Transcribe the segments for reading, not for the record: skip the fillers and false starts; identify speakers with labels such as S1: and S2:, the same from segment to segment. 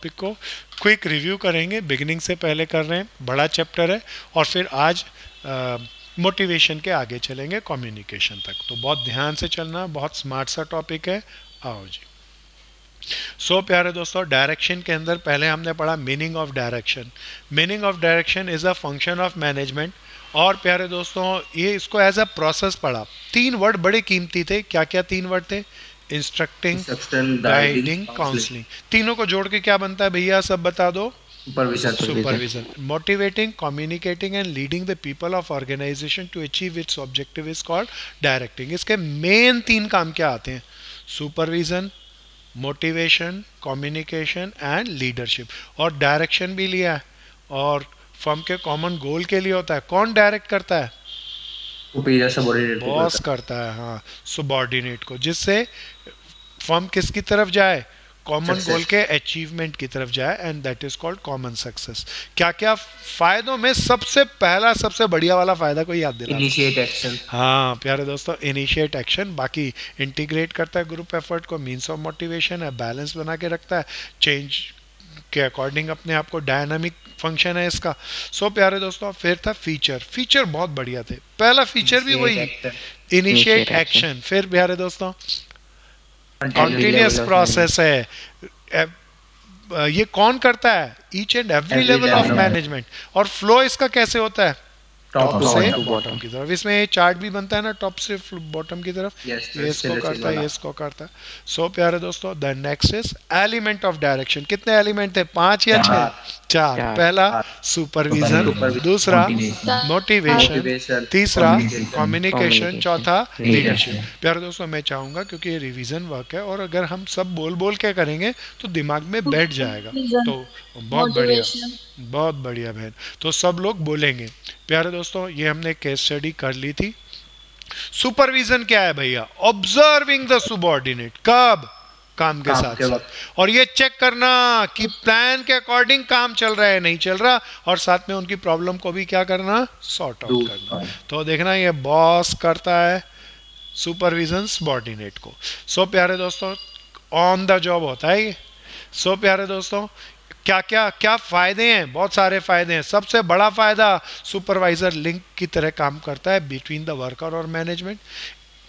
S1: Topic को quick review करेंगे, beginning से पहले कर रहे हैं, बड़ा चैप्टर है। और फिर आज मोटिवेशन के आगे चलेंगे कम्युनिकेशन तक। तो बहुत ध्यान से चलना, बहुत स्मार्ट सा टॉपिक है। आओ जी। प्यारे दोस्तों, डायरेक्शन के अंदर पहले हमने पढ़ा meaning of direction. Meaning of direction is a function of management. और प्यारे दोस्तों, ये इसको एज अ प्रोसेस पढ़ा। तीन वर्ड बड़े कीमती थे। क्या क्या तीन वर्ड थे? Instructing,
S2: instruction, guiding,
S1: guiding,
S2: counselling.
S1: Counselling. तीनों को जोड़ के क्या बनता है भैया, सब बता दो।
S2: Supervision.
S1: Supervision. Motivating, communicating and leading the people of organisation to achieve its objective is called directing. इसके मेन तीन काम क्या आते हैं? Supervision, motivation, communication and leadership. और डायरेक्शन भी लिया है, और फर्म के कॉमन गोल के लिए होता है। कौन डायरेक्ट करता है?
S2: सुपीरियर सबऑर्डिनेट को
S1: बॉस
S2: करता
S1: करता है, हाँ, सुबॉर्डिनेट को, जिससे फर्म किसकी तरफ जाए?
S2: है।
S1: Common goal
S2: success.
S1: के अचीवमेंट की तरफ जाए, and that is called common success. क्या क्या फायदों में सबसे पहला, सबसे बढ़िया वाला फायदा कोई याद दिला दो।
S2: Initiate action.
S1: हाँ प्यारे दोस्तों, इनिशिएट एक्शन। बाकी इंटीग्रेट करता है ग्रुप एफर्ट को, मीन्स ऑफ मोटिवेशन है, बैलेंस बना के रखता है, चेंज के अकॉर्डिंग अपने आप को, डायनामिक फंक्शन है इसका। प्यारे दोस्तों, फिर था फीचर। फीचर बहुत बढ़िया थे। पहला फीचर भी
S2: इनिशिएट
S1: वही,
S2: एक्शन।
S1: Initiate action. फिर प्यारे दोस्तों,
S2: continuous
S1: continuous
S2: level of management.
S1: Process है। ये कौन करता है? Each and every
S2: every
S1: level of
S2: level of
S1: management. और फ्लो इसका कैसे होता है?
S2: टॉप
S1: टॉप
S2: टू
S1: से
S2: बॉटम।
S1: बॉटम की तरफ। इसमें ये चार्ट भी बनता है ना, टॉप से बॉटम की तरफ।
S2: यस,
S1: ये इसको
S2: सिलेसिस
S1: करता है,
S2: वाला।
S1: ये इसको करता है। प्यारे दोस्तों, the next is element of direction. कितने एलिमेंट थे? पांच या छह?
S2: चार।
S1: चार।
S3: चार।
S1: पहला सुपरविजन,
S2: सुपरविजन,
S1: दूसरा मोटिवेशन,
S2: मोटिवेशन,
S1: तीसरा
S2: कम्युनिकेशन।
S1: कम्युनिकेशन, चौथा लीडरशिप।
S2: लीडरशिप।
S1: प्यारे दोस्तों, मैं चाहूंगा क्योंकि ये रिवीजन वर्क है, और अगर हम सब बोल बोल के करेंगे तो दिमाग में बैठ जाएगा।
S4: Vision,
S1: तो बहुत बढ़िया,
S4: motivation,
S1: बहुत बढ़िया बहन। तो सब लोग बोलेंगे। प्यारे दोस्तों, ये हमने केस स्टडी कर ली थी। सुपरविजन क्या है भैया? Observing the subordinate. कब? काम के
S2: काम
S1: साथ
S2: के
S1: साथ।
S2: वक्त।
S1: और ये चेक करना कि प्लान के अकॉर्डिंग काम चल रहा है नहीं चल रहा, और साथ में उनकी प्रॉब्लम को भी क्या करना? सॉर्ट आउट करना।
S2: दूर।
S1: तो देखना, ये बॉस करता है सुपरविजन सबॉर्डिनेट को। प्यारे दोस्तों, ऑन द जॉब होता है ये। प्यारे दोस्तों, क्या क्या क्या फायदे हैं? बहुत सारे फायदे हैं। सबसे बड़ा फायदा, सुपरवाइजर लिंक की तरह काम करता है बिटवीन द वर्कर और मैनेजमेंट।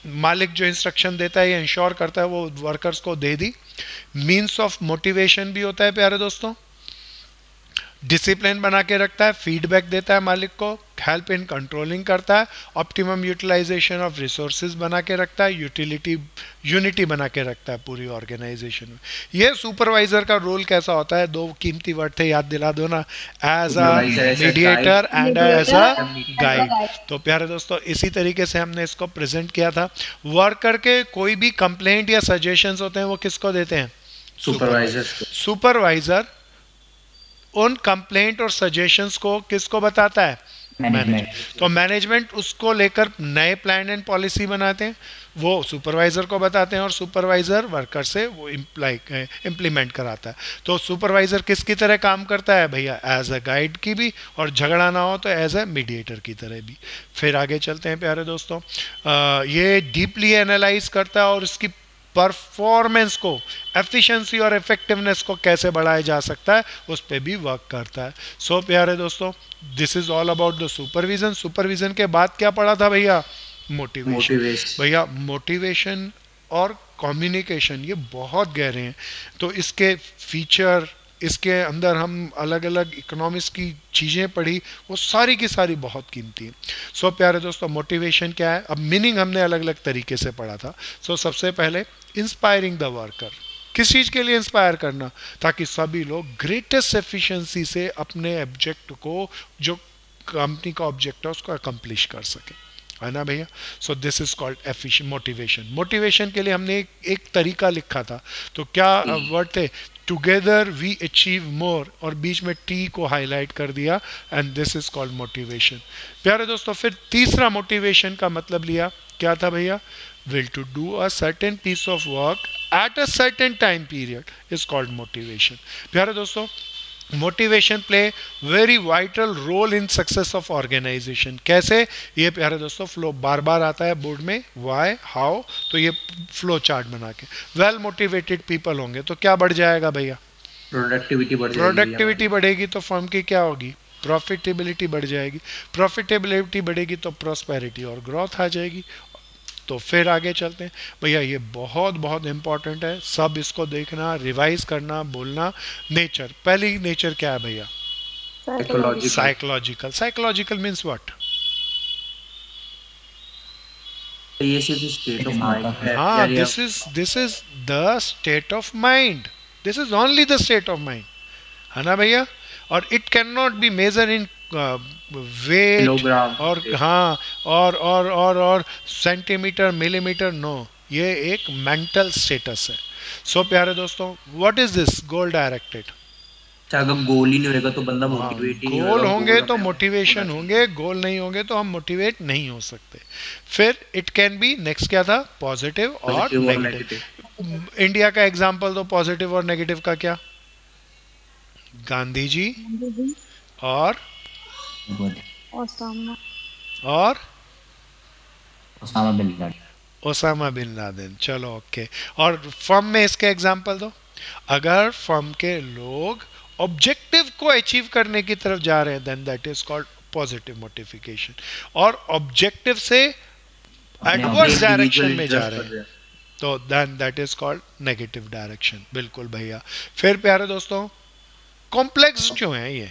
S1: मालिक जो इंस्ट्रक्शन देता है, ये इंश्योर करता है वो वर्कर्स को दे दी। मीन्स ऑफ मोटिवेशन भी होता है प्यारे दोस्तों। डिसिप्लिन बना के रखता है, फीडबैक देता है मालिक को, हेल्प इन कंट्रोलिंग करता है, ऑप्टिमम यूटिलाइजेशन ऑफ रिसोर्सेज बना के रखता है, यूनिटी बना के रखता है पूरी ऑर्गेनाइजेशन में। ये सुपरवाइजर का रोल कैसा होता है? दो कीमती वर्ड थे, याद दिला दो ना। As a
S2: supervisor as a
S1: mediator and as
S4: mediator
S1: a
S4: and as a
S1: guide.
S4: guide.
S1: तो प्यारे दोस्तों, इसी तरीके से हमने इसको प्रेजेंट किया था। वर्कर के कोई भी कंप्लेंट या सजेशंस होते हैं, वो किसको देते हैं?
S2: सुपरवाइजर को।
S1: सुपरवाइजर उन कंप्लेंट और सजेशंस को किसको बताता है? मैनेजमेंट। तो मैनेजमेंट उसको लेकर नए प्लान एंड पॉलिसी बनाते हैं, वो सुपरवाइजर को बताते हैं, और सुपरवाइजर वर्कर से वो इम्प्लीमेंट कराता है। तो सुपरवाइजर किसकी तरह काम करता है भैया? एज अ गाइड की भी, और झगड़ा ना हो तो एज अ मीडिएटर की तरह भी। फिर आगे चलते हैं प्यारे दोस्तों। ये डीपली एनालाइज करता है, और इसकी परफॉर्मेंस को, एफिशिएंसी और इफेक्टिवनेस को कैसे बढ़ाया जा सकता है, उस पर भी वर्क करता है। प्यारे दोस्तों, this is all about the supervision. Supervision के बाद क्या पढ़ा था भैया? मोटिवेशन।
S2: मोटिवेशन।
S1: भैया मोटिवेशन और कम्युनिकेशन ये बहुत गहरे हैं। तो इसके फीचर, इसके अंदर हम अलग अलग इकोनॉमिक्स की चीज़ें पढ़ी, वो सारी की सारी बहुत कीमती है। प्यारे दोस्तों, मोटिवेशन क्या है? अब मीनिंग हमने अलग अलग तरीके से पढ़ा था। सबसे पहले इंस्पायरिंग द वर्कर। किस चीज़ के लिए इंस्पायर करना? ताकि सभी लोग ग्रेटेस्ट एफिशिएंसी से अपने ऑब्जेक्ट को, जो कंपनी का ऑब्जेक्ट है, उसको अकम्प्लिश कर सके, है ना भैया? This is called efficient motivation. Motivation के लिए हमने एक तरीका लिखा था। तो क्या वर्ड थे? टुगेदर वी अचीव मोर, और बीच में टी को हाईलाइट कर दिया, and this is called motivation. प्यारे दोस्तों, फिर तीसरा मोटिवेशन का मतलब लिया, क्या था भैया? will to do a certain piece of work at a certain time period is called motivation. प्यारे दोस्तों, motivation play very vital role in success of organisation. कैसे? ये प्यारे दोस्तों, फ्लो बार बार आता है बोर्ड में, वाई, हाउ। तो ये फ्लो चार्ट बना के वेल मोटिवेटेड पीपल होंगे तो क्या बढ़ जाएगा भैया?
S2: प्रोडक्टिविटी बढ़ जाएगी भैया
S1: प्रोडक्टिविटी
S2: हमारी।
S1: बढ़ेगी तो फर्म की क्या होगी, प्रॉफिटेबिलिटी बढ़ जाएगी, प्रॉफिटेबिलिटी बढ़ेगी तो प्रॉस्पेरिटी और ग्रोथ आ जाएगी। तो फिर आगे चलते हैं भैया, ये बहुत बहुत इंपॉर्टेंट है, सब इसको देखना, रिवाइज करना, बोलना। नेचर, पहली नेचर क्या है भैया,
S3: psychological.
S2: Psychological.
S1: Psychological. Psychological means what?
S2: ये सिर्फ स्टेट ऑफ
S4: दिमाग का
S2: माइंड है
S1: हाँ,
S2: यानी आप
S1: this is the state of mind, this is only the state of mind, है ना भैया। और it can not be measure in weight,
S2: kilogram.
S1: और हाँ, और सेंटीमीटर मिलीमीटर, नो, ये एक मेंटल स्टेटस है। सो प्यारे दोस्तों, what is this goal directed?
S2: अच्छा, अगर गोल ही नहीं होगा तो बंदा
S1: हाँ,
S2: मोटिवेट ही नहीं
S1: गोल
S2: होगा,
S1: होंगे
S2: गोल
S1: तो
S2: हमें होना
S1: मोटिवेशन
S2: चाहिए।
S1: होंगे, गोल नहीं होंगे तो हम मोटिवेट नहीं हो सकते। फिर इट कैन बी, नेक्स्ट क्या था, पॉजिटिव और
S2: पॉजिटिव और नेगेटिव।
S1: नेगेटिव। इंडिया का एग्जांपल दो पॉजिटिव और नेगेटिव का, क्या? गांधी जी और
S3: ओसामा।
S1: और
S4: Osama bin Laden.
S1: Osama bin Laden, चलो ओके। और फर्म में इसके एग्जांपल दो। अगर फर्म के लोग ऑब्जेक्टिव को अचीव करने की तरफ जा रहे हैं, then that is called positive motivation. और ऑब्जेक्टिव से
S4: अपने
S1: एडवर्स
S2: इंडिविजुअल
S1: डायरेक्शन में जा
S2: इंटरेस्ट
S1: रहे
S2: कर
S1: हैं,
S2: रहे हैं।
S1: तो then that is called negative direction. बिल्कुल भैया। फिर प्यारे दोस्तों, कॉम्प्लेक्स क्यों है ये?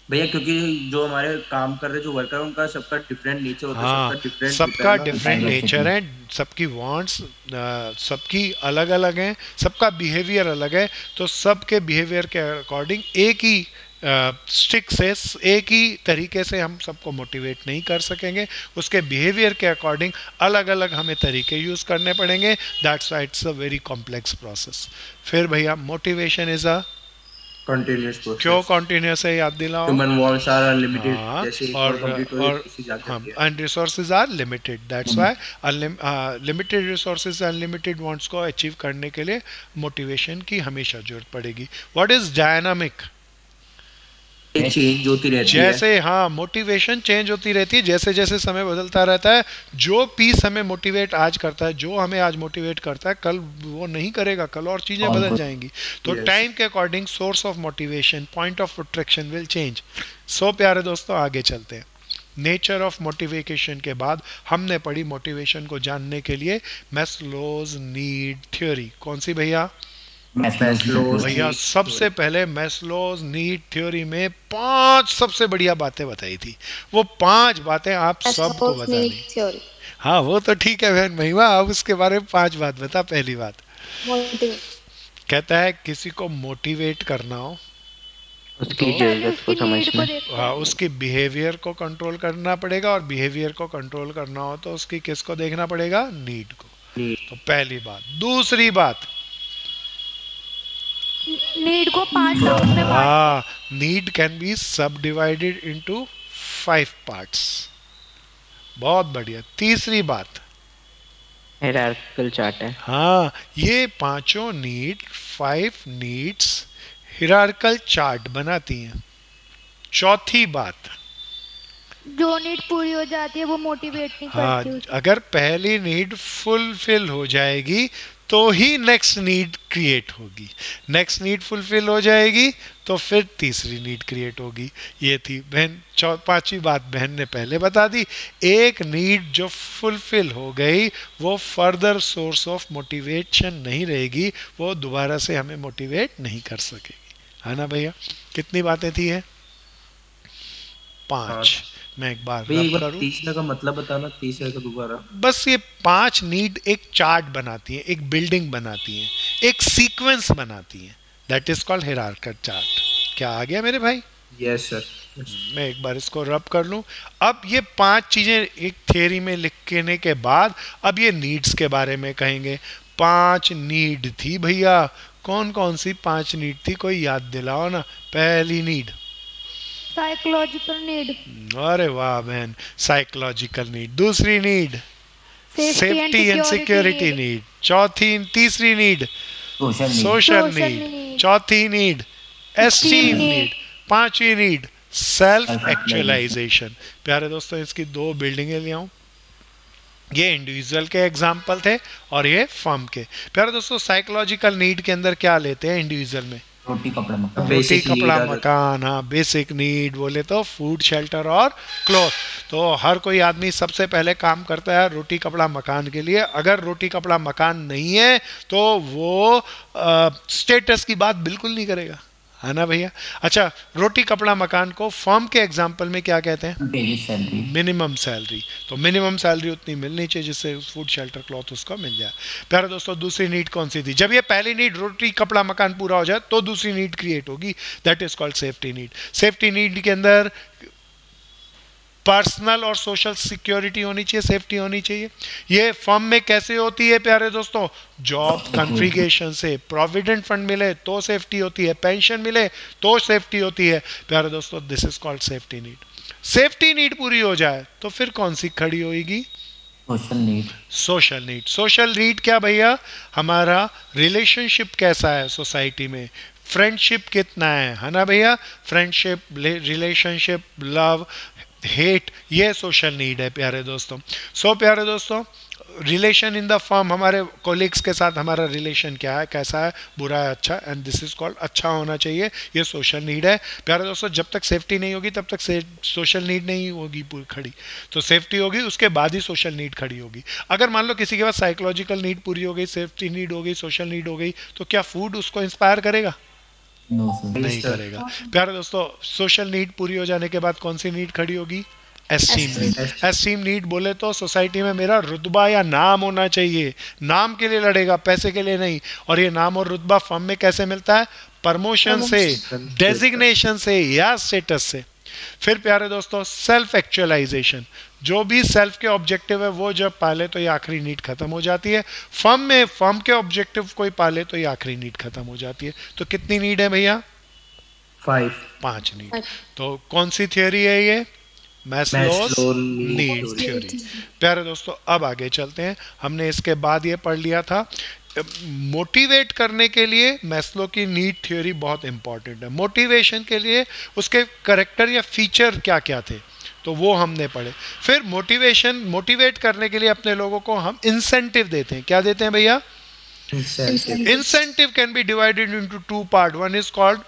S2: भैया क्योंकि जो हमारे काम कर रहे जो वर्कर है उनका सबका डिफरेंट नेचर होता है,
S1: हाँ,
S2: सबका डिफरेंट होता
S1: सबका
S2: है ना।
S1: Different nature
S4: diversity.
S1: है, सबकी वांट्स सबकी अलग अलग हैं, सबका बिहेवियर अलग है। तो सबके बिहेवियर के अकॉर्डिंग एक ही स्टिक से, एक ही तरीके से हम सबको मोटिवेट नहीं कर सकेंगे, उसके बिहेवियर के अकॉर्डिंग अलग अलग हमें तरीके यूज़ करने पड़ेंगे। That's why it's a very complex process. फिर भैया, मोटिवेशन इज अ,
S2: कंटिन्यूअस
S1: क्यों
S2: प्रोसेस।
S1: कॉन्टिन्यूस है, याद दिलाओ।
S2: ह्यूमन वांट्स आर अनलिमिटेड,
S1: हाँ,
S2: जैसे एक बार
S1: और
S2: कंप्लीट हो जाए
S1: और
S2: दूसरी जाग
S1: हम,
S2: जाती है।
S1: And resources are limited, that's why limited resources, unlimited wants को अचीव करने के लिए मोटिवेशन की हमेशा जरूरत पड़ेगी। What is dynamic?
S2: ये चेंज होती रहती है।
S1: जैसे, हाँ, मोटिवेशन चेंज होती रहती है, जैसे जैसे समय बदलता रहता है। जो पीस हमें मोटिवेट आज करता है, जो हमें आज मोटिवेट करता है, कल वो नहीं करेगा, कल और चीज़ें
S4: और
S1: बदल
S4: कुछ
S1: जाएंगी। तो
S2: Yes.
S1: टाइम के according source of motivation, point of attraction will change. So प्यारे दोस्तों, आगे चलते हैं। नेचर ऑफ मोटिवेशन के बाद हमने पढ़ी मोटिवेशन को जानने के लिए मैस्लोज नीड थ्योरी। कौन सी भैया?
S2: Maslow's
S1: भैया,
S2: need
S1: सबसे
S2: theory।
S1: पहले मैस्लोज नीड थ्योरी में 5 सबसे बढ़िया बातें बताई थी। वो 5 बातें आप सबको
S3: Maslow's
S1: बतानी।
S3: need theory।
S1: हाँ, वो तो ठीक है बहन महिमा, अब उसके बारे में 5 बात बता। पहली बात,
S3: मोटिवेट।
S1: कहता है किसी को मोटिवेट करना हो
S5: उसकी
S1: तो
S3: पहले
S5: जरूरत को
S3: उसकी नीड को
S5: समझना।
S3: देखते
S1: हाँ,
S3: हैं।
S1: उसकी बिहेवियर को कंट्रोल करना पड़ेगा, और बिहेवियर को कंट्रोल करना हो तो उसकी किसको देखना पड़ेगा? नीड को।
S2: Need।
S1: तो पहली बात। दूसरी बात,
S3: नीड को 5 भागों में बांट।
S1: हाँ, नीड कैन बी सब डिवाइडेड इनटू 5 पार्ट्स। बहुत बढ़िया। तीसरी बात,
S5: हायरार्किकल चार्ट है।
S1: हाँ, ये पांचों नीड, 5 नीड्स हिरार्कल चार्ट बनाती हैं। चौथी बात,
S3: जो नीड पूरी हो जाती है वो मोटिवेट नहीं
S1: हाँ,
S3: करती उसको।
S1: अगर पहली नीड फुलफिल हो जाएगी तो ही नेक्स्ट नीड क्रिएट होगी, नेक्स्ट नीड फुलफिल हो जाएगी तो फिर तीसरी नीड क्रिएट होगी। ये थी बहन, 5वीं बात बहन ने पहले बता दी। एक नीड जो फुलफिल हो गई वो फर्दर सोर्स ऑफ मोटिवेशन नहीं रहेगी, वो दोबारा से हमें मोटिवेट नहीं कर सकेगी, है ना भैया। कितनी बातें थी है? 5।
S2: हाँ।
S1: मैं एक बार
S2: भैया एक
S1: रब
S2: बार
S1: करूं।
S2: तीसरा का मतलब बताना, तीसरे का दोबारा।
S1: बस ये 5 नीड एक चार्ट बनाती हैं, एक बिल्डिंग बनाती हैं, एक सीक्वेंस बनाती हैं। That is called hierarchical chart. क्या आ गया मेरे भाई?
S2: Yes sir.
S1: मैं एक बार इसको रब कर लूं। अब ये 5 चीजें एक थ्योरी में लिखने के बाद अब ये नीड्स के बारे में कहेंगे। 5 नीड थी भैया। कौन कौन सी 5 नीड थी, कोई याद दिलाओ ना। पहली नीड,
S3: साइकोलॉजिकल नीड,
S1: अरे वाह बहन, साइकोलॉजिकल नीड। दूसरी need,
S3: safety
S1: safety and security need. चौथी, तीसरी need,
S4: social need.
S1: Social
S3: Social
S1: need.
S3: need।
S1: चौथी नीड, एस्टीम
S3: need।
S1: नीड। पांचवी नीड, सेल्फ
S4: Self-actualization।
S1: एक्चुअलाइजेशन। प्यारे दोस्तों, इसकी 2 बिल्डिंगें ले आऊं। ये इंडिविजुअल के एग्जाम्पल थे और ये फर्म के। प्यारे दोस्तों, साइकोलॉजिकल नीड के अंदर क्या लेते हैं इंडिविजुअल में?
S4: रोटी कपड़ा मकान।
S1: रोटी
S2: बेसिक
S1: कपड़ा
S2: नीड
S1: मकान, हाँ बेसिक नीड बोले तो फूड शेल्टर और क्लॉथ। तो हर कोई आदमी सबसे पहले काम करता है रोटी कपड़ा मकान के लिए। अगर रोटी कपड़ा मकान नहीं है तो वो स्टेटस की बात बिल्कुल नहीं करेगा, है ना भैया। अच्छा, रोटी कपड़ा मकान को फर्म के एग्जाम्पल में क्या कहते हैं?
S4: Basic salary.
S1: Minimum salary. तो मिनिमम सैलरी उतनी मिलनी चाहिए जिससे फूड शेल्टर क्लॉथ उसको मिल जाए। प्यारे दोस्तों, दूसरी नीड कौन सी थी? जब ये पहली नीड रोटी कपड़ा मकान पूरा हो जाए तो दूसरी नीड क्रिएट होगी, that is called safety need. Safety need के अंदर पर्सनल और सोशल सिक्योरिटी होनी चाहिए, सेफ्टी होनी चाहिए। ये फर्म में कैसे होती है प्यारे दोस्तों? जॉब कॉन्फ़िगरेशन से। प्रोविडेंट फंड मिले तो सेफ्टी होती है, पेंशन मिले तो सेफ्टी होती है। प्यारे दोस्तों, this is called safety need. Safety need पूरी हो जाए तो फिर कौन सी खड़ी होगी?
S4: Social need.
S1: Social need. Social need क्या भैया? हमारा रिलेशनशिप कैसा है सोसाइटी में, फ्रेंडशिप कितना है ना भैया। फ्रेंडशिप, रिलेशनशिप, लव, हेट, ये सोशल नीड है प्यारे दोस्तों। प्यारे दोस्तों, रिलेशन इन द फर्म, हमारे कोलिग्स के साथ हमारा रिलेशन क्या है, कैसा है, बुरा है, अच्छा, एंड दिस इज कॉल्ड अच्छा होना चाहिए, ये सोशल नीड है प्यारे दोस्तों। जब तक सेफ्टी नहीं होगी तब तक सोशल नीड नहीं होगी पूरी खड़ी। तो सेफ्टी होगी, उसके बाद ही सोशल नीड खड़ी होगी। अगर मान लो किसी के पास साइकोलॉजिकल नीड पूरी हो गई, सेफ्टी नीड हो गई, सोशल नीड हो गई, तो क्या फूड उसको इंस्पायर करेगा?
S4: No sir.
S1: नहीं करेगा। प्यारे दोस्तों, सोशल नीड पूरी हो जाने के बाद कौन सी नीड खड़ी होगी? Esteem need. एस्टीम नीड बोले तो सोसाइटी में मेरा रुतबा या नाम होना चाहिए। नाम के लिए लड़ेगा, पैसे के लिए नहीं। और ये नाम और रुतबा फर्म में कैसे मिलता है? प्रमोशन से, डेजिग्नेशन से या स्टेटस से। फिर प्यारे दोस्तों, सेल्फ एक्चुअलाइजेशन। जो भी सेल्फ के ऑब्जेक्टिव है वो जब पाले तो ये आखिरी नीड खत्म हो जाती है। फर्म में फर्म के ऑब्जेक्टिव कोई पाले तो ये आखिरी नीड खत्म हो जाती है। तो कितनी नीड है भैया?
S2: 5।
S1: 5 नीड। तो कौन सी थियोरी है ये? Maslow's need theory. प्यारे दोस्तों, अब आगे चलते हैं। हमने इसके बाद ये पढ़ लिया था, मोटिवेट करने के लिए मैस्लो की नीड थ्योरी बहुत इंपॉर्टेंट है। मोटिवेशन के लिए उसके करेक्टर या फीचर क्या क्या थे तो वो हमने पढ़े। फिर मोटिवेट करने के लिए अपने लोगों को हम इंसेंटिव देते हैं। क्या देते हैं भैया? Incentive can be divided into 2 part. One is called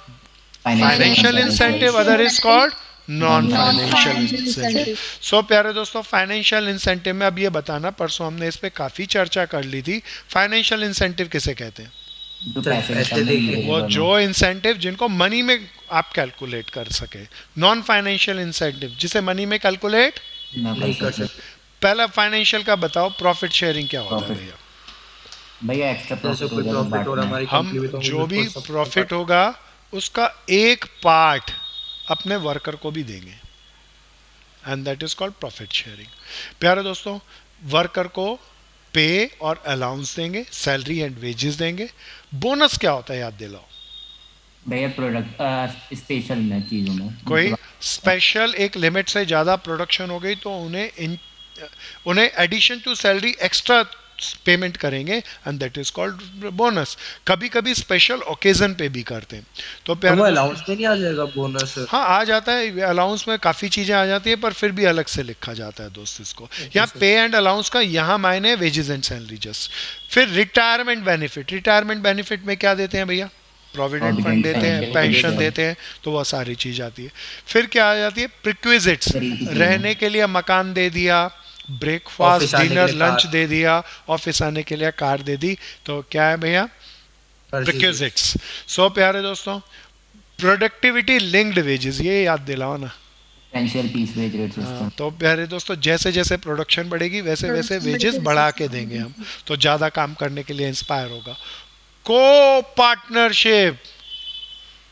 S1: financial incentive, other is called non financial incentive. So प्यारे दोस्तों, फाइनेंशियल इंसेंटिव में अब ये बताना, परसों हमने इस पे काफी चर्चा कर ली थी। फाइनेंशियल इंसेंटिव किसे कहते हैं? वो जो इंसेंटिव जिनको मनी में आप कैलकुलेट कर सके। नॉन फाइनेंशियल इंसेंटिव जिसे मनी में कैलकुलेट
S2: नहीं कर सकते।
S1: पहला फाइनेंशियल का बताओ, प्रॉफिट शेयरिंग क्या होता है भैया?
S4: भैया एक्स्ट्रा
S2: जैसे कोई प्रॉफिट और हमारी
S1: हम
S2: कंपनी में तो
S1: जो भी प्रॉफिट होगा उसका एक पार्ट अपने वर्कर को भी देंगे, and that is called profit sharing. प्यारे दोस्तों, वर्कर को पे और अलाउंस देंगे, सैलरी एंड वेजेस देंगे। बोनस क्या होता है याद दिलाओ?
S4: भैया प्रोडक्ट स्पेशल में चीजों में
S1: कोई स्पेशल एक लिमिट से ज़्यादा प्रोडक्शन हो गई तो उन्हें addition to salary extra payment करेंगे, and that is called bonus. कभी कभी स्पेशल ओकेजन पे भी करते हैं। तो प्यारे
S2: अलाउंस में नहीं आ जाएगा बोनस?
S1: हाँ आ जाता है, अलाउंस में काफ़ी चीज़ें आ जाती है पर फिर भी अलग से लिखा जाता है दोस्त इसको। यहाँ पे एंड अलाउंस का यहाँ मायने वेजेस एंड सैलरी जस्ट। फिर रिटायरमेंट बेनिफिट। रिटायरमेंट बेनिफिट में क्या देते हैं भैया? प्रोविडेंट फंड देते हैं, पेंशन देते हैं, तो वह सारी चीज़ आती है। फिर क्या आ जाती है? प्रिक्विजिट्स। रहने के लिए मकान दे दिया, ब्रेकफास्ट, डिनर, लंच दे दिया, ऑफिस आने के लिए कार दे दी, तो क्या है भैया? प्रिक्विजिट्स। सो प्यारे दोस्तों, प्रोडक्टिविटी लिंक्ड वेजेस, ये याद दिलाओ ना।
S4: Piece wage rate system.
S1: तो प्यारे दोस्तों, जैसे जैसे प्रोडक्शन बढ़ेगी वैसे वैसे वेजेस बढ़ा के देंगे हम, तो ज़्यादा काम करने के लिए इंस्पायर होगा। को पार्टनरशिप,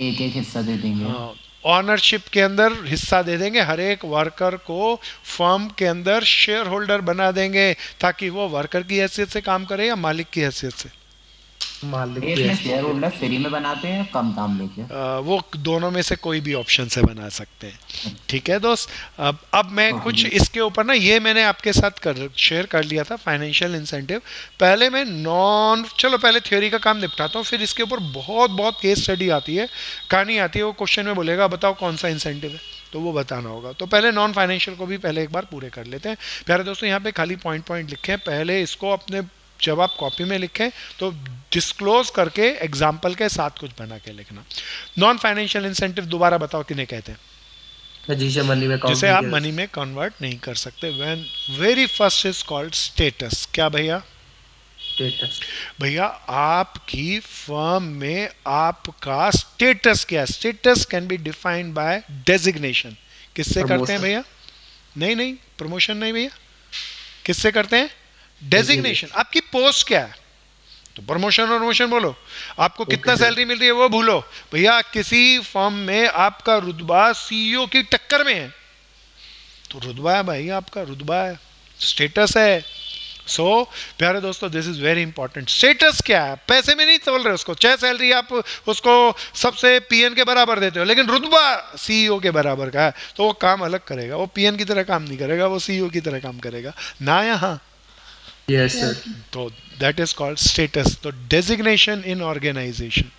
S4: एक एक हिस्सा दे देंगे।
S1: ऑनरशिप के अंदर हिस्सा दे देंगे, हर एक वर्कर को फर्म के अंदर शेयर होल्डर बना देंगे ताकि वो वर्कर की हैसियत से काम करे या मालिक की हैसियत से।
S4: इसमें शेयर होल्डर फ्री में बनाते हैं कम दाम लेके?
S1: वो दोनों में से कोई भी ऑप्शन से बना सकते हैं। ठीक है दोस्त, अब मैं कुछ इसके ऊपर ना, ये मैंने आपके साथ शेयर कर लिया था फाइनेंशियल इंसेंटिव। पहले मैं चलो पहले थ्योरी का काम निपटाता हूँ, फिर इसके ऊपर बहुत बहुत केस स्टडी आती है, कहानी आती है। वो क्वेश्चन में बोलेगा बताओ कौन सा इंसेंटिव है, तो वो बताना होगा। तो पहले नॉन फाइनेंशियल को भी पहले एक बार पूरे कर लेते हैं। प्यारे दोस्तों, यहाँ पे खाली पॉइंट लिखे हैं, पहले इसको अपने जब आप कॉपी में लिखें तो डिस्क्लोज करके एग्जाम्पल के साथ कुछ बना के लिखना। नॉन फाइनेंशियल इंसेंटिव दोबारा बताओ किन्हें कहते हैं?
S2: जिसे मनी में
S1: जिसे आप मनी में कन्वर्ट नहीं कर सकते। When very first is called status. क्या भैया?
S2: स्टेटस।
S1: भैया आपकी फर्म में आपका स्टेटस क्या है? Status can be defined by designation. किससे करते हैं भैया? नहीं नहीं, प्रमोशन नहीं भैया, किससे करते हैं? डेजिग्नेशन। आपकी पोस्ट क्या है? तो प्रमोशन और प्रमोशन बोलो। आपको कितना सैलरी मिल रही है वो भूलो भैया। किसी फर्म में आपका रुतबा सीईओ की टक्कर में है तो रुतबा है भाई, आपका रुतबा है, स्टेटस है। सो प्यारे दोस्तों, this is very important. Status क्या है? पैसे में नहीं तोल रहे उसको, चाहे सैलरी आप उसको सबसे पीएन के बराबर देते हो, लेकिन रुतबा सीईओ के बराबर का है तो वो काम अलग करेगा। वो पीएन की तरह काम नहीं करेगा, वो सीईओ की तरह काम करेगा ना यहाँ।
S2: Yes sir.
S1: तो दैट इज कॉल्ड स्टेटस। तो डेजिग्नेशन इन ऑर्गेनाइजेशन।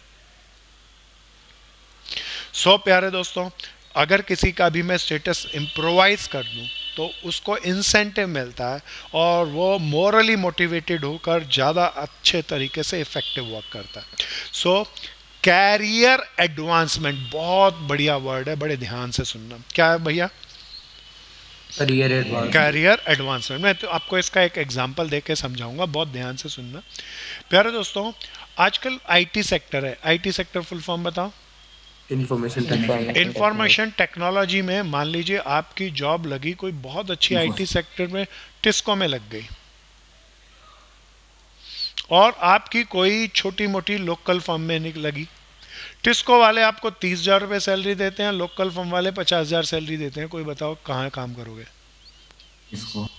S1: सो प्यारे दोस्तों, अगर किसी का भी मैं स्टेटस इम्प्रोवाइज कर दूं तो उसको इंसेंटिव मिलता है और वो मोरली मोटिवेटेड होकर ज़्यादा अच्छे तरीके से इफेक्टिव वर्क करता है। सो कैरियर एडवांसमेंट बहुत बढ़िया वर्ड है, बड़े ध्यान से सुनना। क्या है भैया?
S2: Career advance.
S1: Career advancement. मैं तो आपको इसका एक एग्जांपल देके समझाऊंगा, बहुत ध्यान से सुनना। प्यारे दोस्तों, आजकल आईटी सेक्टर है। आईटी सेक्टर फुल फॉर्म बताओ। इंफॉर्मेशन टेक्नोलॉजी में मान लीजिए आपकी जॉब लगी कोई बहुत अच्छी आईटी सेक्टर में, टिस्को में लग गई, और आपकी कोई छोटी मोटी लोकल फर्म में लगी। टिस्को वाले आपको 30,000 रुपये सैलरी देते हैं, लोकल फर्म वाले 50,000 सैलरी देते हैं। कोई बताओ कहाँ काम करोगे?
S4: इसको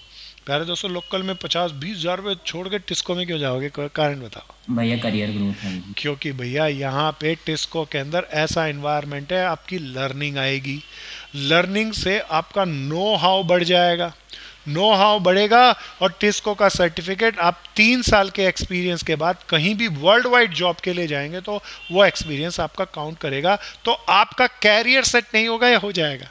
S1: प्यारे दोस्तों, लोकल में 50-20,000 रुपये छोड़ के टिस्को में क्यों जाओगे? कारण बताओ।
S4: भैया करियर ग्रोथ है।
S1: क्योंकि भैया यहाँ पे टिस्को के अंदर ऐसा एनवायरनमेंट है, आपकी लर्निंग आएगी, लर्निंग से आपका नो हाउ बढ़ जाएगा, नो हाउ बढ़ेगा और टिस्को का सर्टिफिकेट आप 3 साल के एक्सपीरियंस के बाद कहीं भी वर्ल्ड वाइड जॉब के लिए जाएंगे तो वो एक्सपीरियंस आपका काउंट करेगा। तो आपका कैरियर सेट नहीं होगा या हो जाएगा?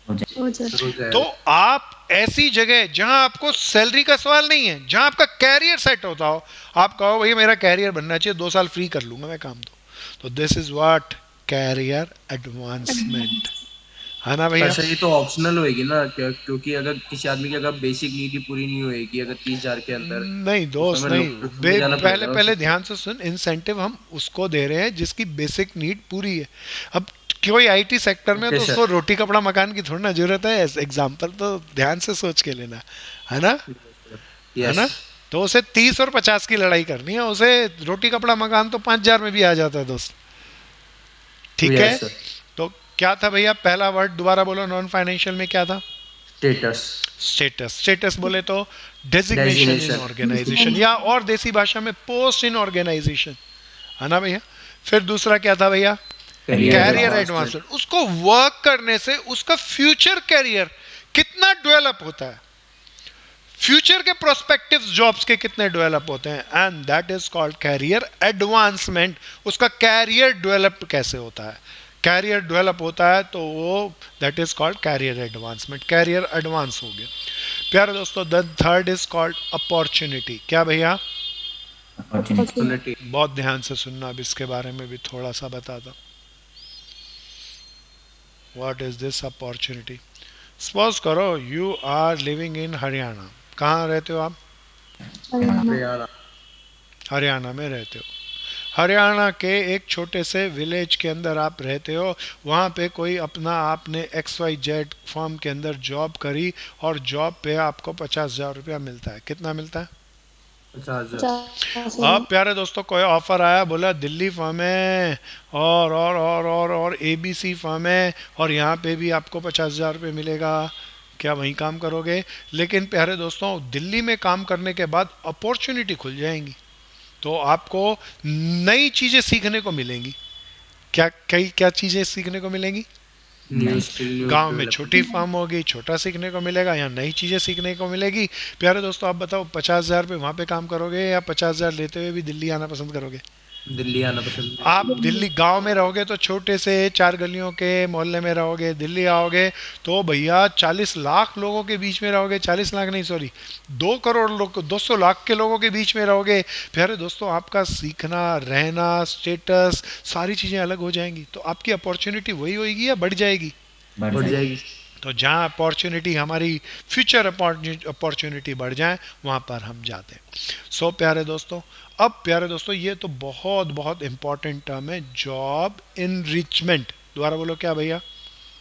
S1: तो आप ऐसी जगह जहां आपको सैलरी का सवाल नहीं है, जहां आपका कैरियर सेट होता हो, आप कहो भैया मेरा कैरियर बनना चाहिए, 2 साल फ्री कर लूंगा मैं काम। तो this is what career advancement है ना भैया?
S2: अच्छा, ये तो ऑप्शनल होएगी ना क्या? क्योंकि अगर किसी आदमी की अगर बेसिक नीड ही पूरी नहीं होएगी अगर 30,000 के अंदर,
S1: नहीं दोस्त
S2: तो
S1: नहीं, पहले
S2: पहले
S1: ध्यान से सुन। इंसेंटिव हम उसको दे रहे हैं जिसकी बेसिक नीड पूरी है। अब कोई आईटी सेक्टर में तो उसको रोटी कपड़ा मकान की थोड़ी ना जरूरत है। एग्जाम्पल तो ध्यान से सोच के लेना है ना, है ना? तो उसे 30 और 50 की लड़ाई करनी है, उसे रोटी कपड़ा मकान तो 5,000 में भी आ जाता है दोस्त। ठीक है? तो क्या था भैया पहला वर्ड? दोबारा बोलो। नॉन फाइनेंशियल में क्या था?
S2: स्टेटस।
S1: स्टेटस। स्टेटस बोले तो डेजिग्नेशन इन ऑर्गेनाइजेशन, या और देसी भाषा में पोस्ट इन ऑर्गेनाइजेशन, है ना भैया? फिर दूसरा क्या था भैया? Career advancement. उसको वर्क करने से उसका फ्यूचर कैरियर कितना डेवलप होता है, फ्यूचर के प्रोस्पेक्टिव्स जॉब्स के कितने डेवलप होते हैं, and that is called career advancement. उसका कैरियर डेवलप कैसे होता है? कैरियर डेवलप होता है तो वो that is called career advancement. Career advance हो गया। प्यारे दोस्तों, the third is called opportunity. क्या भैया?
S2: अपॉर्चुनिटी।
S1: बहुत ध्यान से सुनना, अब इसके बारे में भी थोड़ा सा बता दो। What is this opportunity? Suppose करो you are living in Haryana. कहाँ रहते हो आप? हरियाणा में रहते हो। हरियाणा के एक छोटे से विलेज के अंदर आप रहते हो। वहाँ पे कोई अपना आपने XYZ फर्म के अंदर जॉब करी और जॉब पे आपको 50,000 रुपया मिलता है। कितना मिलता है?
S2: 50,000।
S1: अब प्यारे दोस्तों, कोई ऑफर आया, बोला दिल्ली फर्म है और ABC फर्म है और यहाँ पे भी आपको 50,000 रुपये मिलेगा। क्या वहीं काम करोगे? लेकिन प्यारे दोस्तों, दिल्ली में काम करने के बाद अपॉर्चुनिटी खुल जाएंगी, तो आपको नई चीज़ें सीखने को मिलेंगी। क्या चीज़ें सीखने को मिलेंगी? गांव में छोटी फार्म होगी, छोटा सीखने को मिलेगा, यहाँ नई चीज़ें सीखने को मिलेगी। प्यारे दोस्तों, आप बताओ 50,000 रुपये वहाँ पे काम करोगे या 50,000 लेते हुए भी दिल्ली आना पसंद करोगे?
S2: दिल्ली आना पसंद है।
S1: आप दिल्ली गांव में रहोगे तो छोटे से 4 गलियों के मोहल्ले में रहोगे, दिल्ली आओगे तो भैया 40 लाख लोगों के बीच में रहोगे, 40 लाख नहीं सॉरी, 2 करोड़ लोग, 200 लाख के लोगों के बीच में रहोगे। प्यारे दोस्तों आपका सीखना, रहना, स्टेटस, सारी चीज़ें अलग हो जाएंगी। तो आपकी अपॉर्चुनिटी वही होगी या बढ़ जाएगी?
S4: बढ़
S2: बढ़
S4: जाएगी।
S2: जाएगी।
S1: तो जहाँ अपॉर्चुनिटी, हमारी फ्यूचर अपॉर्चुनिटी बढ़ जाए वहाँ पर हम जाते हैं। सो प्यारे दोस्तों, अब प्यारे दोस्तों ये तो बहुत बहुत इंपॉर्टेंट टर्म है, जॉब इनरिचमेंट। दोबारा बोलो क्या भैया?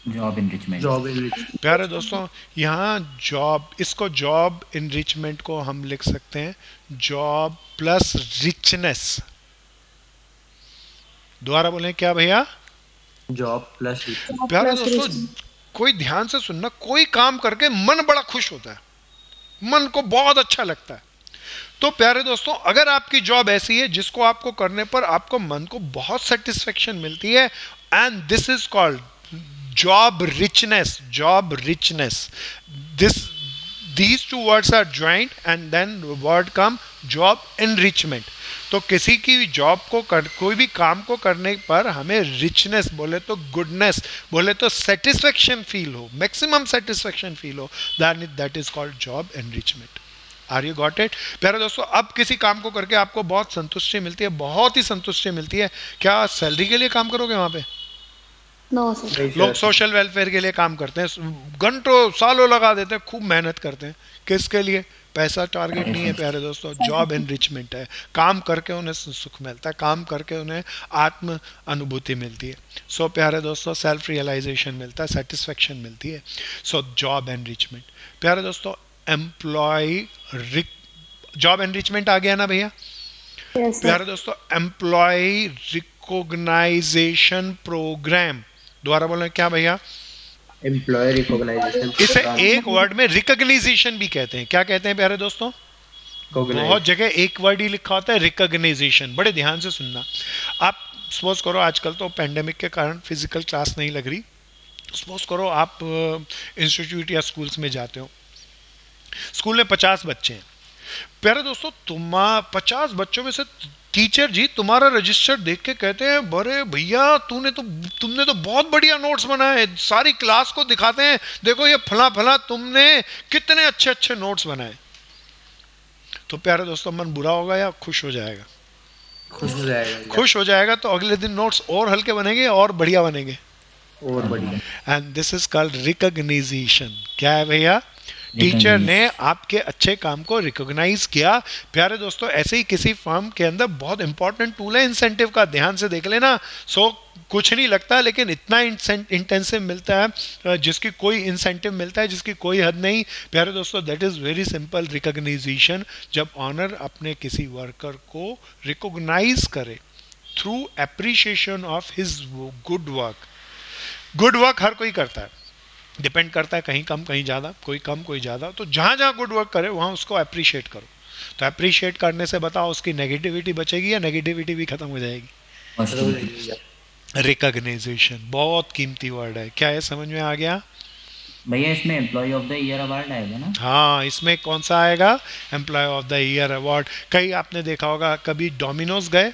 S4: Job enrichment.
S2: जॉब इन
S1: प्यारे दोस्तों यहाँ जॉब, इसको जॉब इनरिचमेंट को हम लिख सकते हैं जॉब प्लस रिचनेस। दोबारा बोलें क्या भैया?
S2: जॉब प्लस
S1: प्यारे दोस्तों कोई ध्यान से सुनना, कोई काम करके मन बड़ा खुश होता है, मन को बहुत अच्छा लगता है। तो प्यारे दोस्तों अगर आपकी जॉब ऐसी है जिसको आपको करने पर आपको मन को बहुत सेटिस्फेक्शन मिलती है, and this is called job richness. Job richness, this these two words are joined and then word come job enrichment। तो किसी की जॉब को कोई भी काम को करने पर हमें रिचनेस, बोले तो गुडनेस, बोले तो सेटिस्फेक्शन फील हो, मैक्सिमम सेटिस्फेक्शन फील हो, that is called job enrichment. Are you got it? प्यारे दोस्तों अब किसी काम को करके आपको बहुत संतुष्टि मिलती है, बहुत ही संतुष्टि मिलती है, क्या सैलरी के लिए काम करोगे वहां पे?
S3: No sir.
S1: लोग सोशल वेलफेयर के लिए काम करते हैं, घंटों सालों लगा देते हैं, खूब मेहनत करते हैं, किसके लिए? पैसा टारगेट नहीं है प्यारे दोस्तों, जॉब एनरिचमेंट है। काम करके उन्हें सुख मिलता है, काम करके उन्हें आत्म अनुभूति मिलती है। सो प्यारे दोस्तों सेल्फ रियलाइजेशन मिलता है, सेटिस्फेक्शन मिलती है। So job enrichment. प्यारे दोस्तों एम्प्लॉय, जॉब एनरिचमेंट आ गया ना भैया?
S3: यस
S1: प्यारे दोस्तों एम्प्लॉय रिकॉग्नाइजेशन प्रोग्राम। दोबारा बोलें क्या भैया?
S2: एम्प्लॉयर रिकॉग्नाइजेशन
S1: इसे एक वर्ड में रिकॉग्नाइजेशन भी कहते हैं। क्या कहते हैं प्यारे दोस्तों? बहुत जगह एक वर्ड ही लिखा होता है रिकॉग्नाइजेशन। बड़े ध्यान से सुनना। आप सपोज करो आजकल तो पैंडेमिक के कारण फिजिकल क्लास नहीं लग रही, सपोज करो आप इंस्टीट्यूट या स्कूल्स में जाते हो, स्कूल में 50 बच्चे हैं। प्यारे दोस्तों 50 बच्चों में से टीचर जी तुम्हारा रजिस्टर देख के कहते हैं अरे भैया तुमने तो बहुत बढ़िया नोट्स बनाए, सारी क्लास को दिखाते हैं, देखो ये फला फला तुमने कितने अच्छे अच्छे नोट्स बनाए। तो प्यारे दोस्तों मन बुरा होगा या खुश हो जाएगा?
S2: खुश हो जाएगा।
S1: खुश हो जाएगा। तो अगले दिन नोट्स और हल्के बनेंगे और बढ़िया बनेंगे।
S2: और बढ़िया।
S1: And this is called recognition. क्या है भैया? टीचर ने आपके अच्छे काम को रिकॉग्नाइज किया। प्यारे दोस्तों ऐसे ही किसी फर्म के अंदर बहुत इंपॉर्टेंट टूल है इंसेंटिव का, ध्यान से देख लेना। कुछ नहीं लगता लेकिन इतना इंटेंसिव मिलता है, जिसकी कोई इंसेंटिव मिलता है जिसकी कोई हद नहीं। प्यारे दोस्तों that is very simple recognisation. जब ऑनर अपने किसी वर्कर को रिकॉग्नाइज करे through appreciation of his good work. Good work हर कोई करता है, डिपेंड करता है कहीं कम कहीं ज़्यादा, कोई कम कोई ज़्यादा। तो जहाँ जहाँ गुड वर्क करे वहाँ उसको अप्रिशिएट करो। तो अप्रिशिएट करने से बताओ उसकी नेगेटिविटी बचेगी या नेगेटिविटी भी खत्म हो जाएगी? रिकॉग्नाइजेशन बहुत कीमती वर्ड है। क्या ये समझ में आ गया
S4: भैया? इसमें employee of the year award आएगा ना?
S1: हाँ, इसमें कौन सा आएगा? Employee of the year award. कहीं आपने देखा होगा कभी डोमिनोज गए,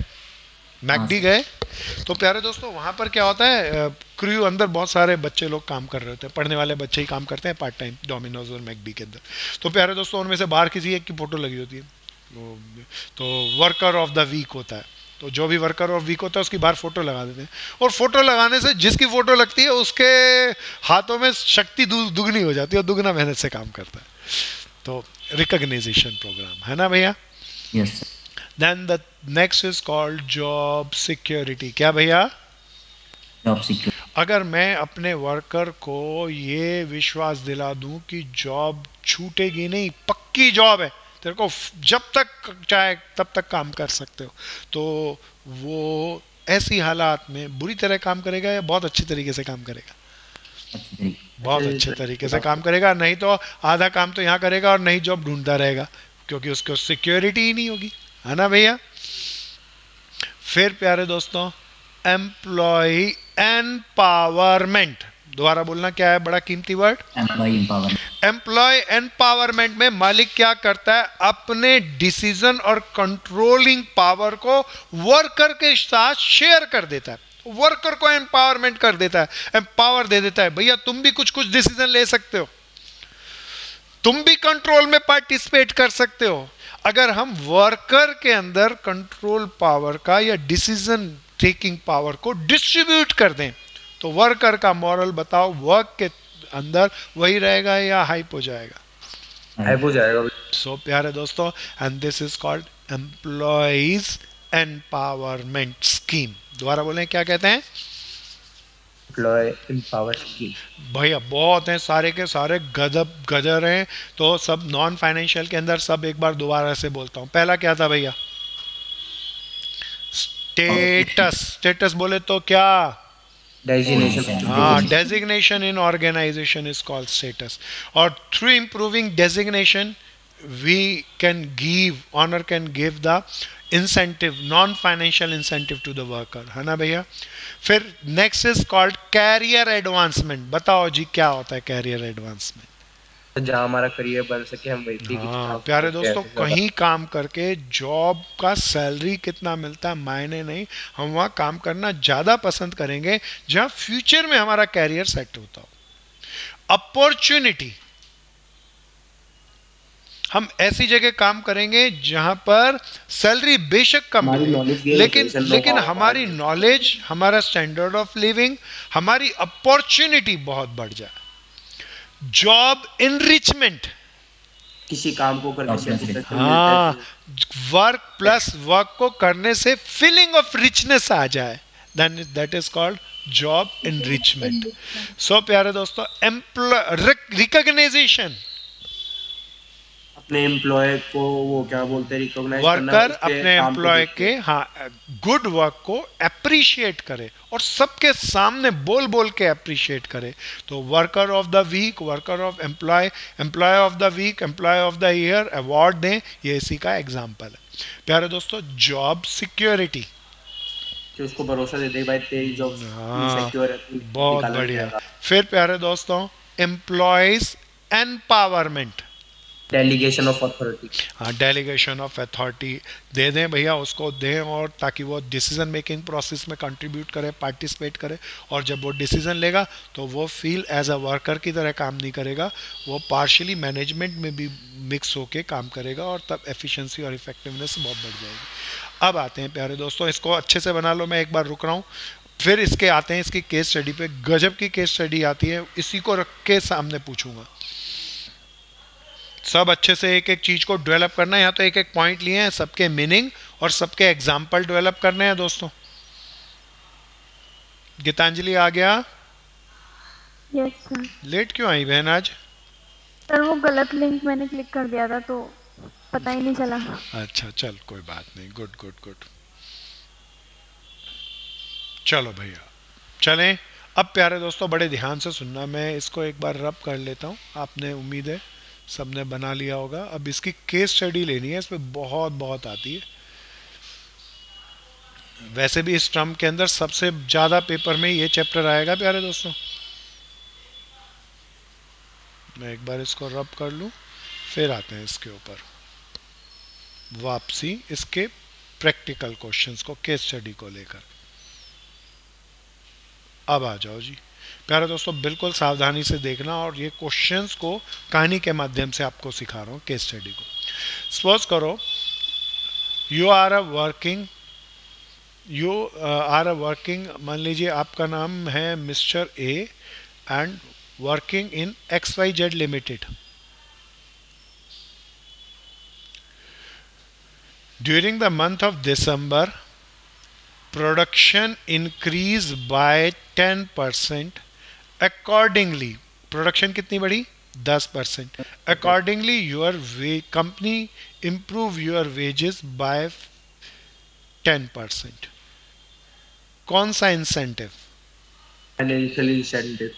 S1: मैकडी गए, तो प्यारे दोस्तों वहाँ पर क्या होता है, क्रू अंदर बहुत सारे बच्चे लोग काम कर रहे होते हैं, पढ़ने वाले बच्चे ही काम करते हैं पार्ट टाइम डोमिनोज और मैकडी के अंदर। तो प्यारे दोस्तों उनमें से बाहर किसी एक की फ़ोटो लगी होती है, तो वर्कर ऑफ द वीक होता है। तो जो भी वर्कर ऑफ वीक होता है उसकी बाहर फोटो लगा देते हैं, और फोटो लगाने से जिसकी फोटो लगती है उसके हाथों में शक्ति दुगनी हो जाती है और दुगना मेहनत से काम करता है। तो रिकॉग्नाइजेशन प्रोग्राम है ना भैया?
S4: Yes.
S1: Then the next is called job security. क्या भैया?
S4: Job security.
S1: अगर मैं अपने वर्कर को ये विश्वास दिला दूं कि जॉब छूटेगी नहीं, पक्की जॉब है, तेरे को जब तक चाहे तब तक काम कर सकते हो, तो वो ऐसी हालात में बुरी तरह काम करेगा या बहुत अच्छी तरीके से काम करेगा? बहुत अच्छे तरीके से काम करेगा। नहीं तो आधा काम तो यहाँ करेगा और नई जॉब ढूंढता रहेगा, क्योंकि उसको सिक्योरिटी ही नहीं होगी, है ना भैया? फिर प्यारे दोस्तों एम्प्लॉय एम्पावरमेंट। दोबारा बोलना, क्या है बड़ा कीमती word?
S4: Employee empowerment.
S1: Employee empowerment में मालिक क्या करता है? अपने डिसीजन और कंट्रोलिंग पावर को वर्कर के साथ शेयर कर देता है, वर्कर को एम्पावरमेंट कर देता है, एम्पावर दे देता है, भैया तुम भी कुछ कुछ डिसीजन ले सकते हो, तुम भी कंट्रोल में पार्टिसिपेट कर सकते हो। अगर हम वर्कर के अंदर कंट्रोल पावर का या डिसीजन टेकिंग पावर को डिस्ट्रीब्यूट कर दें तो वर्कर का मॉरल बताओ, वर्क के अंदर वही रहेगा या हाइप हो जाएगा?
S2: हाइप हो जाएगा।
S1: सो प्यारे दोस्तों, and this is called employees empowerment scheme. दोबारा बोलें, क्या कहते हैं?
S2: Employee empower scheme.
S1: भैया बहुत हैं, सारे के सारे गजब गजर हैं, तो सब नॉन फाइनेंशियल के अंदर सब एक बार दोबारा से बोलता हूं। पहला क्या था भैया? स्टेटस। स्टेटस बोले तो क्या?
S2: डेजिग्नेशन।
S1: हाँ, designation in organisation is called status. और through improving designation we can give, owner can give the incentive, non financial incentive to the worker, है ना भैया? फिर next is called career advancement. बताओ जी क्या होता है कैरियर एडवांसमेंट?
S2: जहाँ हमारा करियर बन सके हम वही पे
S1: हाँ प्यारे दोस्तों, कहीं काम करके जॉब का सैलरी कितना मिलता है मायने नहीं, हम वहाँ काम करना ज़्यादा पसंद करेंगे जहाँ फ्यूचर में हमारा कैरियर सेट होता हो। अपॉर्चुनिटी, हम ऐसी जगह काम करेंगे जहां पर सैलरी बेशक कम मिले, लेकिन हमारी नॉलेज, हमारा स्टैंडर्ड ऑफ लिविंग, हमारी अपॉर्चुनिटी बहुत बढ़ जाए। जॉब इनरिचमेंट,
S2: किसी काम को करने से
S1: हाँ, वर्क प्लस वर्क को करने से फीलिंग ऑफ रिचनेस आ जाए, then that is called job enrichment. So प्यारे दोस्तों, एम्प्लॉय रिकॉग्नाइजेशन,
S2: अपने एम्प्लॉय को वो क्या बोलते हैं, रिकॉग्नाइज करना,
S1: वर्कर
S2: उसके
S1: अपने
S2: काम को
S1: एम्प्लॉय
S2: देख के।
S1: के हाँ गुड वर्क को अप्रिशिएट करे और सबके सामने बोल बोल के अप्रिशिएट करे। तो worker of the week, worker of employee, employee of the week, employee of the year award दें, ये इसी का एग्जाम्पल है। प्यारे दोस्तों, जॉब सिक्योरिटी,
S2: कि उसको भरोसा दे दे भाई तेरी जॉब सिक्योर है,
S1: बहुत बढ़िया। फिर प्यारे दोस्तों, employees empowerment,
S2: delegation of authority.
S1: हाँ, डेलीगेशन ऑफ अथॉरिटी दे दें भैया, उसको दें, और ताकि वो डिसीजन मेकिंग प्रोसेस में कंट्रीब्यूट करे, पार्टिसिपेट करे, और जब वो डिसीजन लेगा तो वो फील एज अ वर्कर की तरह काम नहीं करेगा, वो पार्शियली मैनेजमेंट में भी मिक्स होके काम करेगा, और तब एफिशिएंसी और इफेक्टिवनेस बहुत बढ़ जाएगी। अब आते हैं प्यारे दोस्तों, इसको अच्छे से बना लो, मैं एक बार रुक रहा हूँ, फिर इसके आते हैं इसकी केस स्टडी पे। गजब की केस स्टडी आती है, इसी को रख के सामने पूछूंगा। सब अच्छे से एक एक चीज को डेवलप करना है, यहाँ तो एक एक पॉइंट लिए हैं, सबके मीनिंग और सबके एग्जाम्पल डेवलप करने हैं दोस्तों। गीतांजलि आ गया?
S3: Yes sir.
S1: लेट क्यों आई बहन आज?
S3: सर वो गलत लिंक मैंने क्लिक कर दिया था तो पता ही नहीं चला।
S1: अच्छा चल, कोई बात नहीं, गुड गुड गुड। चलो भैया चलें। अब प्यारे दोस्तों बड़े ध्यान से सुनना, मैं इसको एक बार रब कर लेता हूँ, आपने उम्मीद है सबने बना लिया होगा। अब इसकी केस स्टडी लेनी है, इसमें बहुत बहुत आती है। वैसे भी इस टर्म के अंदर सबसे ज़्यादा पेपर में ये चैप्टर आएगा प्यारे दोस्तों। मैं एक बार इसको रब कर लूँ, फिर आते हैं इसके ऊपर वापसी, इसके प्रैक्टिकल क्वेश्चंस को, केस स्टडी को लेकर। अब आ जाओ जी प्यारे दोस्तों, बिल्कुल सावधानी से देखना, और ये क्वेश्चंस को कहानी के माध्यम से आपको सिखा रहा हूँ, केस स्टडी को। सपोज करो यू आर अ वर्किंग, मान लीजिए आपका नाम है mister A and working in XYZ limited. During the month of December production increased by 10%. Accordingly, production कितनी बढ़ी? 10%. Accordingly, your company improve your wages by 10%. कौन सा इंसेंटिव?
S2: Financial incentive.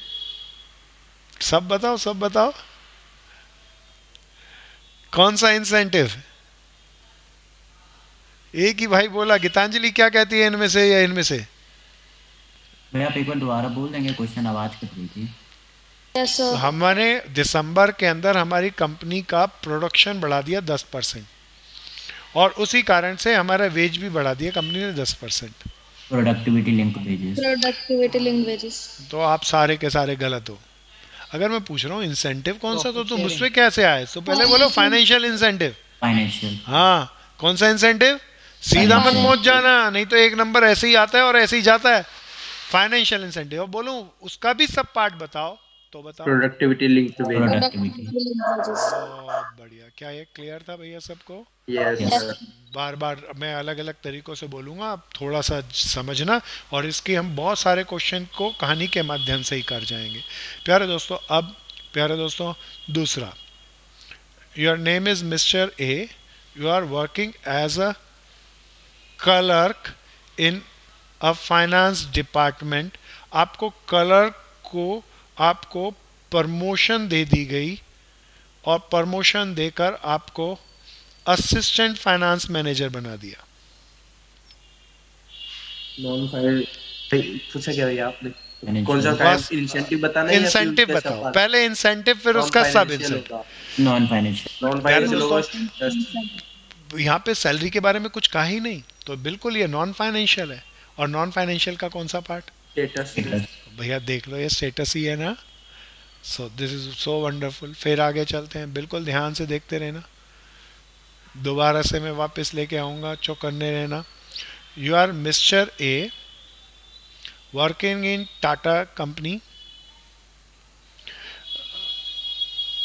S1: सब बताओ, सब बताओ, कौन सा इंसेंटिव? एक ही भाई बोला। गीतांजलि क्या कहती है, इनमें से या इनमें से?
S4: भैया आप एक बार दोबारा बोल देंगे, क्वेश्चन आवाज कट रही थी।
S6: Yes sir.
S1: हमने दिसंबर के अंदर हमारी कंपनी का प्रोडक्शन बढ़ा दिया 10%, और उसी कारण से हमारा वेज भी बढ़ा दिया कंपनी ने 10%।
S4: Productivity link wages.
S6: Productivity link wages.
S1: तो आप सारे के सारे गलत हो। अगर मैं पूछ रहा हूँ इंसेंटिव कौन सा, तो तुम मुझसे कैसे आए? तो पहले बोलो फाइनेंशियल इंसेंटिव।
S4: फाइनेंशियल।
S1: हाँ, कौन सा इंसेंटिव? सीधा मत पहुंच जाना, नहीं तो एक नंबर ऐसे ही आता है और ऐसे ही जाता है। Financial incentive. अब बोलूं उसका भी सब पार्ट बताओ, तो बताओ।
S2: Productivity linked wages.
S4: प्रोडक्टिविटी।
S1: बहुत बढ़िया। क्या ये क्लियर था भैया सबको?
S2: Yes
S4: Yes.
S2: सर।
S1: बार बार मैं अलग अलग तरीकों से बोलूंगा, आप थोड़ा सा समझना, और इसके हम बहुत सारे क्वेश्चन को कहानी के माध्यम से ही कर जाएंगे। प्यारे दोस्तों, अब प्यारे दोस्तों दूसरा, your name is mister A, you are working as a clerk in a finance department. आपको क्लर्क को आपको प्रमोशन दे दी गई, और प्रमोशन देकर आपको असिस्टेंट फाइनेंस मैनेजर बना दिया।
S2: नॉन फाइनेंशियल पूछा क्या भैया आपने?
S4: Financial.
S2: कौन सा
S1: बस
S2: काइंड इंसेंटिव बताना है या फिर
S1: इंसेंटिव
S2: उसका
S1: बताओ,
S2: सब
S1: पहले इंसेंटिव फिर
S2: नॉन
S1: उसका सब
S2: फाइनेंशियल
S1: इंसेंटिव।
S2: होगा?
S4: Non financial.
S2: नॉन
S1: प्यारे
S2: फाइनेंशियल
S1: दोस्तों,
S2: होगा।
S1: यहाँ पे सैलरी के बारे में कुछ कहा ही नहीं, तो बिल्कुल ये नॉन फाइनेंशियल है। और नॉन फाइनेंशियल का कौन सा पार्ट?
S2: स्टेटस।
S1: भैया देख लो, ये स्टेटस ही है ना। So this is so wonderful. फिर आगे चलते हैं, बिल्कुल ध्यान से देखते रहना, दोबारा से मैं वापस लेके आऊँगा, चौकन्ने रहना। You are mister A working in Tata company.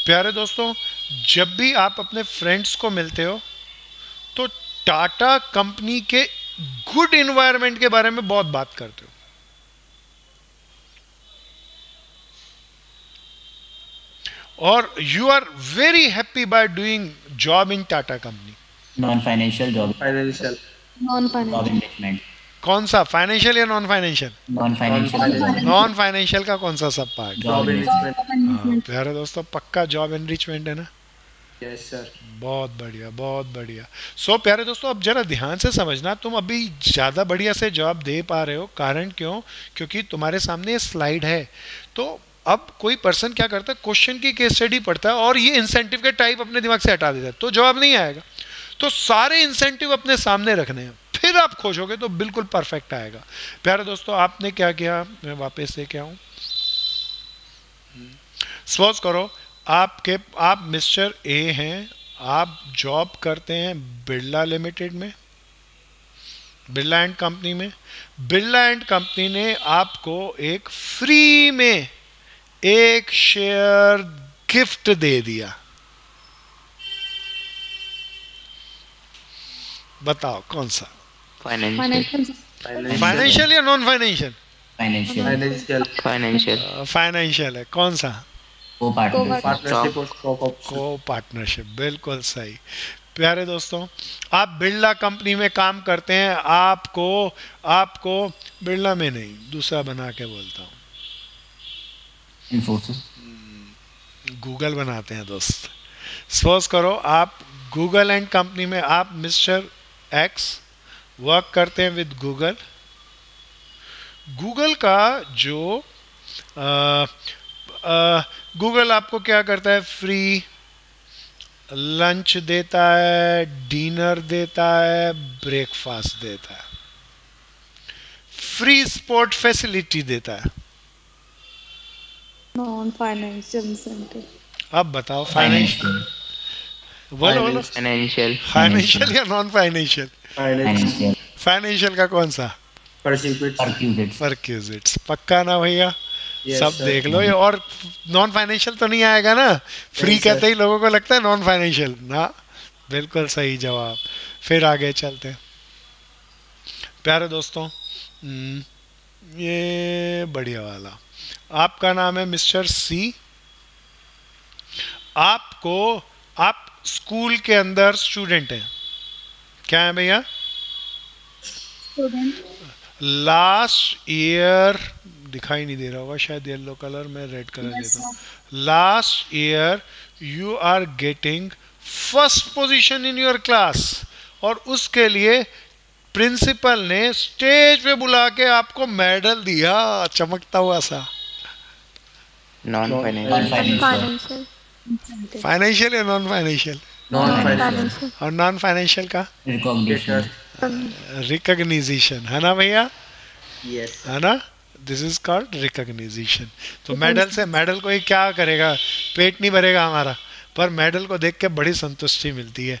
S1: प्यारे दोस्तों, जब भी आप अपने फ्रेंड्स को मिलते हो तो टाटा कंपनी के गुड इन्वायरमेंट के बारे में बहुत बात करते हो। और you are very happy by doing job in Tata company.
S4: Non financial job.
S2: Financial.
S6: Non
S4: job
S6: financial.
S4: Investment.
S1: कौन सा, फाइनेंशियल या non financial?
S4: Non financial.
S1: Non financial का कौन सा sub part?
S4: Job
S2: job
S4: investment.
S2: Investment.
S1: प्यारे दोस्तों, पक्का जॉब एनरिचमेंट है ना?
S2: Yes sir.
S1: बहुत बढ़िया, बहुत बढ़िया। सो प्यारे दोस्तों, अब जरा ध्यान से समझना, तुम अभी ज़्यादा बढ़िया से जवाब दे पा रहे हो। कारण क्यों? क्योंकि तुम्हारे सामने स्लाइड है। तो अब कोई पर्सन क्या करता है, क्वेश्चन की केस स्टडी पढ़ता है और ये इंसेंटिव के टाइप अपने दिमाग से हटा देता है, तो जवाब नहीं आएगा। तो सारे इंसेंटिव अपने सामने रखने हैं, फिर आप खोजोगे तो बिल्कुल परफेक्ट आएगा। प्यारे दोस्तों, आपने क्या किया, मैं वापस लेके आऊँ। सपोज करो आप मिस्टर ए हैं, आप जॉब करते हैं बिरला लिमिटेड में, बिरला एंड कंपनी में। बिरला एंड कंपनी ने आपको एक फ्री में एक शेयर गिफ्ट दे दिया। बताओ कौन सा?
S5: फाइनेंशियल।
S1: फाइनेंशियल या non financial?
S4: Financial.
S2: Financial.
S5: Financial.
S1: Financial है। कौन सा?
S4: को पार्टनर।
S2: पार्टनरशिप और स्टॉक ऑप्शन।
S1: को पार्टनरशिप, बिल्कुल सही। प्यारे दोस्तों, आप बिरला कंपनी में काम करते हैं, आपको आपको बिरला में नहीं, दूसरा बना के बोलता हूँ,
S4: इन्फोसिस।
S1: गूगल बनाते हैं दोस्त। सपोज करो आप गूगल एंड कंपनी में, आप मिस्टर एक्स वर्क करते हैं विद गूगल। गूगल का जो गूगल आपको क्या करता है, फ्री लंच देता है, डिनर देता है, ब्रेकफास्ट देता है, फ्री स्पोर्ट फैसिलिटी देता है।
S6: Non financial incentive.
S1: अब बताओ फाइनेंशियल, बोलो बोलो,
S5: फाइनेंशियल।
S1: फाइनेंशियल या नॉन फाइनेंशियल?
S4: फाइनेंशियल।
S1: फाइनेंशियल का कौन सा?
S2: परक्यूजिट्स।
S1: परक्यूजिट्स। पक्का ना भैया?
S2: Yes,
S1: सब
S2: sir.
S1: देख लो ये। और नॉन फाइनेंशियल तो नहीं आएगा ना? फ्री
S2: नहीं,
S1: कहते
S2: sir.
S1: ही लोगों को लगता है नॉन फाइनेंशियल ना। बिल्कुल सही जवाब। फिर आगे चलते हैं प्यारे दोस्तों। ये बढ़िया वाला, आपका नाम है मिस्टर सी। आप स्कूल के अंदर स्टूडेंट हैं, क्या है भैया?
S6: स्टूडेंट।
S1: लास्ट ईयर, दिखाई नहीं दे रहा होगा शायद, येलो कलर में रेड कलर देता हूँ। Last year you are getting first position in your class, और उसके लिए प्रिंसिपल ने स्टेज पे बुला के आपको मेडल दिया चमकता हुआ सा?
S5: Non
S4: non
S5: financial
S3: financial
S1: financial या non financial?
S2: Non financial
S3: financial
S1: और नॉन फाइनेंशियल का
S4: रिकॉग्निशन
S1: रिकॉग्निशन है ना भैया,
S2: यस
S1: है ना? This is called recognition. तो मेडल से, मेडल को ही क्या करेगा, पेट नहीं भरेगा हमारा, पर मेडल को देख के बड़ी संतुष्टि मिलती है।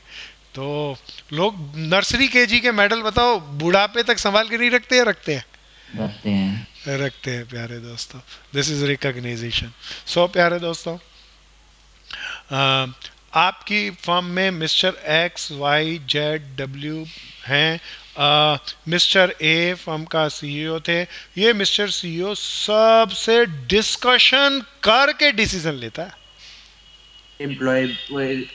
S1: तो लोग नर्सरी केजी के मेडल बताओ बुढ़ापे तक संभाल के नहीं रखते, या रखते हैं?
S4: रखते हैं।
S1: रखते हैं प्यारे दोस्तों। This is recognition. सो प्यारे दोस्तों, आपकी फर्म में mister X Y Z W हैं। मिस्टर ए फर्म का सीईओ थे। ये मिस्टर सीईओ सबसे डिस्कशन करके डिसीजन लेता है।
S2: Employee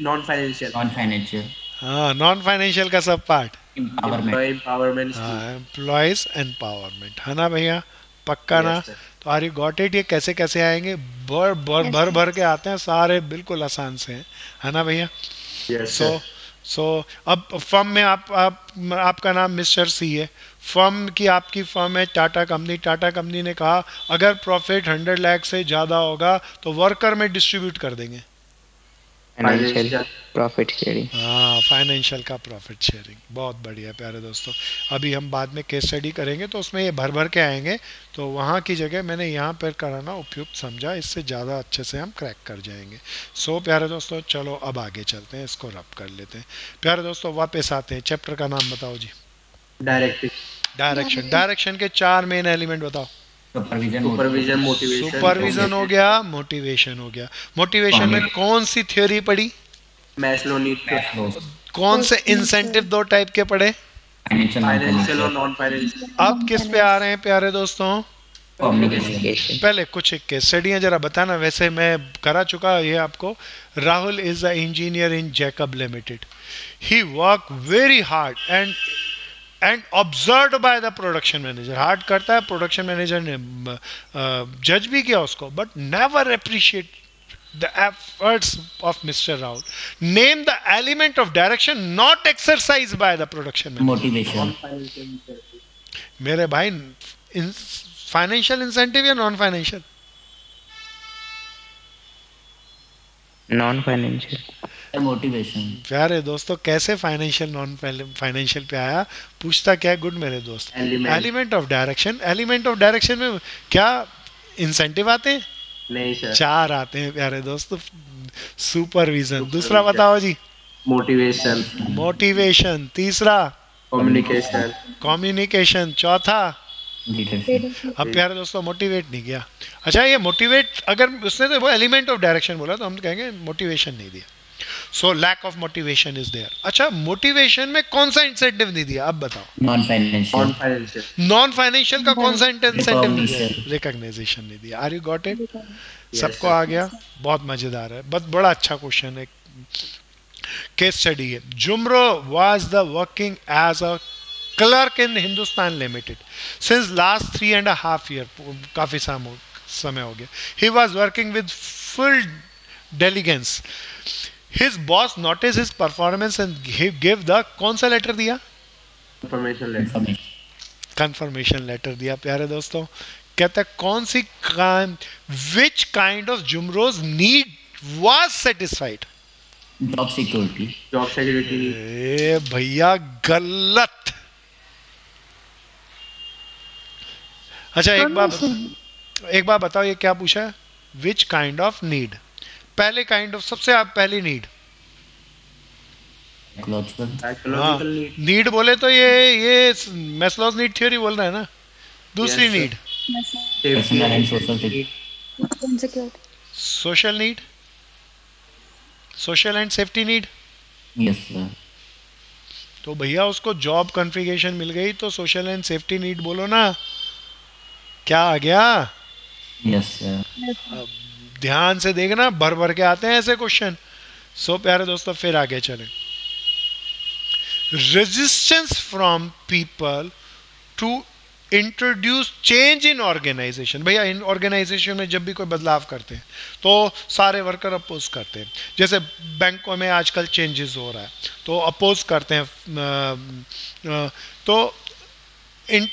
S2: non financial
S4: non financial
S1: हाँ, नॉन फाइनेंशियल का sub part,
S4: empowerment.
S2: Employee empowerment
S1: employees empowerment, है ना भैया? पक्का ना?
S2: Yes, sir.
S1: तो आर यू गॉट इट? ये कैसे कैसे आएंगे? भर भर भर भर के आते हैं सारे, बिल्कुल आसान से हैं, है ना भैया?
S2: यस
S1: सो सो अब फर्म में आपका नाम मिस्टर सी है, फर्म की आपकी फर्म है टाटा कंपनी। टाटा कंपनी ने कहा अगर प्रॉफिट 100 लाख से ज़्यादा होगा तो वर्कर में डिस्ट्रीब्यूट कर देंगे।
S5: Financial profit sharing.
S1: हाँ, फाइनेंशियल का प्रॉफिट शेयरिंग, बहुत बढ़िया प्यारे दोस्तों। अभी हम बाद में केस स्टडी करेंगे तो उसमें ये भर भर के आएंगे, तो वहाँ की जगह मैंने यहाँ पर कराना उपयुक्त समझा, इससे ज़्यादा अच्छे से हम क्रैक कर जाएंगे। सो प्यारे दोस्तों, चलो अब आगे चलते हैं, इसको रब कर लेते हैं। प्यारे दोस्तों वापस आते हैं, चैप्टर का नाम बताओ जी।
S2: Directive
S1: direction. डायरेक्शन के 4 मेन एलिमेंट बताओ।
S2: सुपरविजन मोटिवेशन
S1: सुपरविजन हो गया, मोटिवेशन हो गया। मोटिवेशन में कौन सी थ्योरी पढ़ी?
S2: मैस्लो नीड
S1: कौन से इंसेंटिव 2 टाइप के पढ़े?
S2: फाइनेंशियल और नॉन फाइनेंशियल
S1: अब किस पे आ रहे हैं प्यारे दोस्तों?
S5: कम्युनिकेशन।
S1: पहले कुछ एक केस स्टडियां जरा बताना, वैसे मैं करा चुका ये आपको। Rahul is a engineer in Jacob limited. He work very hard and observed by the production manager. Hard करता है, प्रोडक्शन मैनेजर ने जज भी किया उसको, but never appreciate the efforts of Mr. Rahul. Name the element of direction not exercised by the production manager.
S4: Motivation.
S1: मेरे भाई, financial incentive या non financial?
S5: Non financial.
S4: Motivation.
S1: प्यारे दोस्तों, कैसे फाइनेंशियल नॉन फाइनेंशियल पे आया? पूछता क्या? गुड मेरे दोस्त। Element of direction. Element of direction में क्या इंसेंटिव आते हैं?
S2: नहीं सर
S1: 4 आते हैं प्यारे दोस्तों। सुपरविजन। दूसरा बताओ जी।
S2: Motivation
S1: motivation. तीसरा
S2: कम्युनिकेशन
S1: कम्युनिकेशन। चौथा
S4: लीडरशिप।
S1: अब प्यारे दोस्तों मोटिवेट नहीं किया। अच्छा, ये मोटिवेट, अगर उसने तो वो एलिमेंट ऑफ डायरेक्शन बोला तो हम कहेंगे मोटिवेशन नहीं दिया। So lack of motivation is there. अच्छा, मोटिवेशन में कौन सा इंसेंटिव नहीं दिया? अब बताओ।
S4: Non financial.
S2: Non financial
S1: non financial का कौन सा इंसेंटिव नहीं दिया?
S4: Recognition.
S1: रिकॉग्नाइजेशन नहीं दिया। Are you got it? सबको आ गया? बहुत मजेदार है, बहुत बड़ा अच्छा क्वेश्चन है। केस स्टडी है। Jumro was the working as a clerk in Hindustan limited since last 3.5 year. काफी समय हो गया। He was working with full diligence. His boss noticed his performance and he gave the कौन सा लेटर दिया?
S2: इंफॉर्मेशन लेटर
S1: कंफर्मेशन लेटर दिया प्यारे दोस्तों। कहता है कौन सी which kind of Jumro's need was satisfied?
S4: Job security.
S2: Job security
S1: ए भैया गलत। अच्छा, एक बार बताओ ये क्या पूछा है? विच काइंड ऑफ नीड? पहले काइंड ऑफ, सबसे आप पहली नीड।
S2: साइकोलॉजिकल नीड
S1: नीड बोले तो ये मैस्लोज नीड थ्योरी बोल रहा है ना। दूसरी
S2: Yes, sir.
S1: Need
S4: personal and social security.
S6: Insecurity.
S1: Social need, social and safety need.
S4: Yes sir.
S1: तो भैया उसको जॉब कॉन्फ़िगरेशन मिल गई तो सोशल एंड सेफ्टी नीड बोलो ना। क्या आ गया?
S4: Yes sir.
S1: ध्यान से देखना, भर भर के आते हैं ऐसे क्वेश्चन। सो प्यारे दोस्तों, फिर आगे चलें। Resistance from people to introduce change in organisation. भैया इन ऑर्गेनाइजेशन में जब भी कोई बदलाव करते हैं तो सारे वर्कर अपोज करते हैं। जैसे बैंकों में आजकल चेंजेस हो रहा है तो अपोज करते हैं। तो इन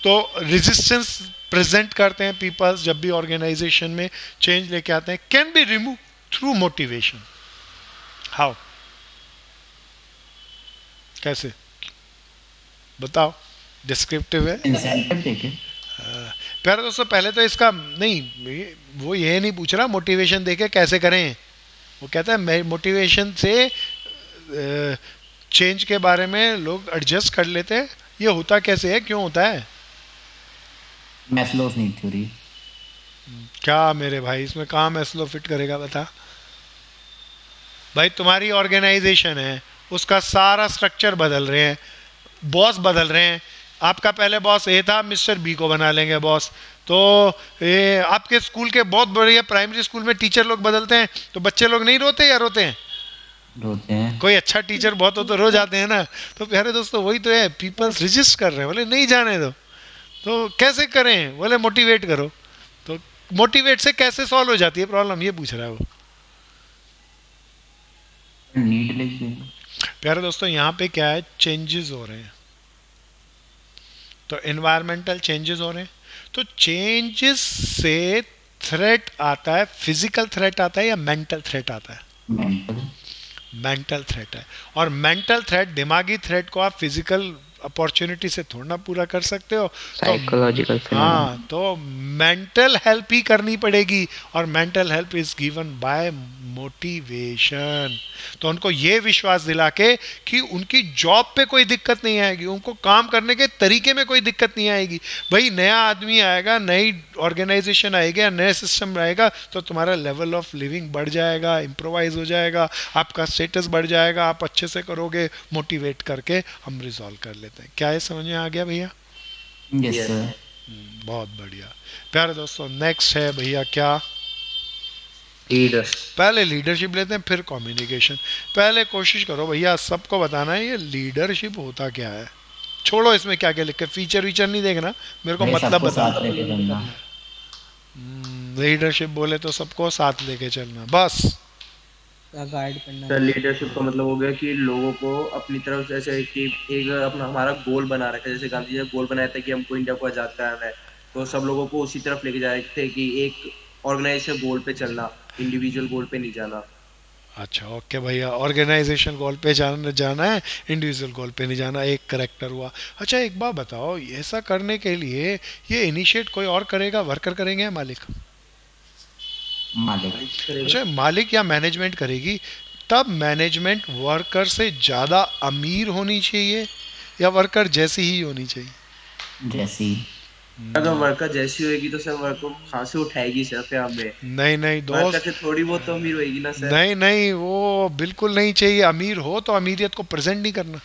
S1: तो रेजिस्टेंस प्रेजेंट करते हैं पीपल्स जब भी ऑर्गेनाइजेशन में चेंज लेके आते हैं। Can be remove through motivation. How, कैसे बताओ, डिस्क्रिप्टिव है।
S4: इंसेंटिव देके।
S1: प्यारे दोस्तों पहले तो इसका नहीं, वो ये नहीं पूछ रहा मोटिवेशन देके कैसे करें। वो कहता है मोटिवेशन से चेंज के बारे में लोग एडजस्ट कर लेते हैं। ये होता कैसे है, क्यों होता है?
S4: Maslow's need theory.
S1: क्या मेरे भाई इसमें कहाँ मैस्लो फिट करेगा बता। भाई तुम्हारी ऑर्गेनाइजेशन है, उसका सारा स्ट्रक्चर बदल रहे हैं, बॉस बदल रहे हैं। आपका पहले बॉस ए था, मिस्टर बी को बना लेंगे बॉस। तो ये आपके स्कूल के बहुत बढ़िया प्राइमरी स्कूल में टीचर लोग बदलते हैं तो बच्चे लोग नहीं रोते या रोते हैं?
S4: रोते हैं।
S1: कोई अच्छा टीचर बहुत हो तो रो जाते हैं ना। तो प्यारे दोस्तों वही तो है, पीपल्स रजिस्ट कर रहे हैं, बोले नहीं जाने दो। तो कैसे करें? बोले मोटिवेट करो। तो मोटिवेट से कैसे सॉल्व हो जाती है प्रॉब्लम, ये पूछ रहा है वो।
S4: नीड लिख देंगे।
S1: प्यारे दोस्तों यहाँ पे क्या है, चेंजेस हो रहे हैं। तो एनवायरमेंटल चेंजेस हो रहे हैं। तो चेंजेस से थ्रेट आता है, फिजिकल थ्रेट आता है या मेंटल थ्रेट आता है?
S4: मेंटल।
S1: मेंटल थ्रेट है। और मेंटल थ्रेट, दिमागी थ्रेट को आप फिजिकल अपॉर्चुनिटी से थोड़ा ना पूरा कर सकते हो।
S5: साइकोलॉजिकल
S1: हाँ, तो मेंटल हेल्प ही करनी पड़ेगी। और mental help is given by motivation. तो उनको ये विश्वास दिला के कि उनकी जॉब पे कोई दिक्कत नहीं आएगी, उनको काम करने के तरीके में कोई दिक्कत नहीं आएगी। भाई नया आदमी आएगा, नई ऑर्गेनाइजेशन आएगा, नया सिस्टम आएगा तो तुम्हारा लेवल ऑफ लिविंग बढ़ जाएगा, इम्प्रोवाइज हो जाएगा, आपका स्टेटस बढ़ जाएगा, आप अच्छे से करोगे। मोटिवेट करके हम रिजॉल्व कर लेते हैं। क्या ये समझ में आ गया भैया?
S4: Yes sir.
S1: बहुत बढ़िया। प्यारे दोस्तों नेक्स्ट है भैया क्या?
S2: लीडर।
S1: पहले लीडरशिप लेते हैं फिर कम्युनिकेशन। पहले कोशिश करो भैया सबको बताना है ये लीडरशिप होता क्या है। छोड़ो इसमें क्या क्या लिखे, फीचर वीचर नहीं देखना, मेरे को मतलब
S4: सबको
S1: बता।
S4: साथ लेके चलना।
S1: लीडरशिप बोले तो सबको साथ लेके चलना बस।
S7: गाइड करना।
S2: सर लीडरशिप का मतलब हो गया कि लोगों को अपनी तरफ, जैसे कि एक अपना हमारा गोल बना रखा है, जैसे गांधी जी ने गोल बनाया था कि हमको इंडिया को आजाद कराना है, तो सब लोगों को उसी तरफ लेके जा रहे थे कि एक ऑर्गेनाइजेशन गोल पे चलना, इंडिविजुअल गोल पे नहीं जाना।
S1: अच्छा ओके भैया, ऑर्गेनाइजेशन गोल पे जाना है, इंडिविजुअल गोल पे नहीं जाना, एक करेक्टर हुआ। अच्छा एक बात बताओ, ऐसा करने के लिए ये इनिशिएट कोई और करेगा, वर्कर करेंगे या मालिक?
S4: मालिक।
S1: अच्छा मालिक या मैनेजमेंट करेगी। तब मैनेजमेंट वर्कर से ज़्यादा अमीर होनी चाहिए या वर्कर जैसी ही होनी चाहिए?
S4: जैसी।
S2: अगर वर्कर जैसी होगी तो सर वर्कर को कहाँ से उठाएगी सर? फिर हमें
S1: नहीं नहीं
S2: वर्कर
S1: दोस्त,
S2: से थोड़ी बहुत तो अमीर होगी ना सर।
S1: नहीं नहीं वो बिल्कुल नहीं चाहिए। अमीर हो तो अमीरियत को प्रेजेंट नहीं करना,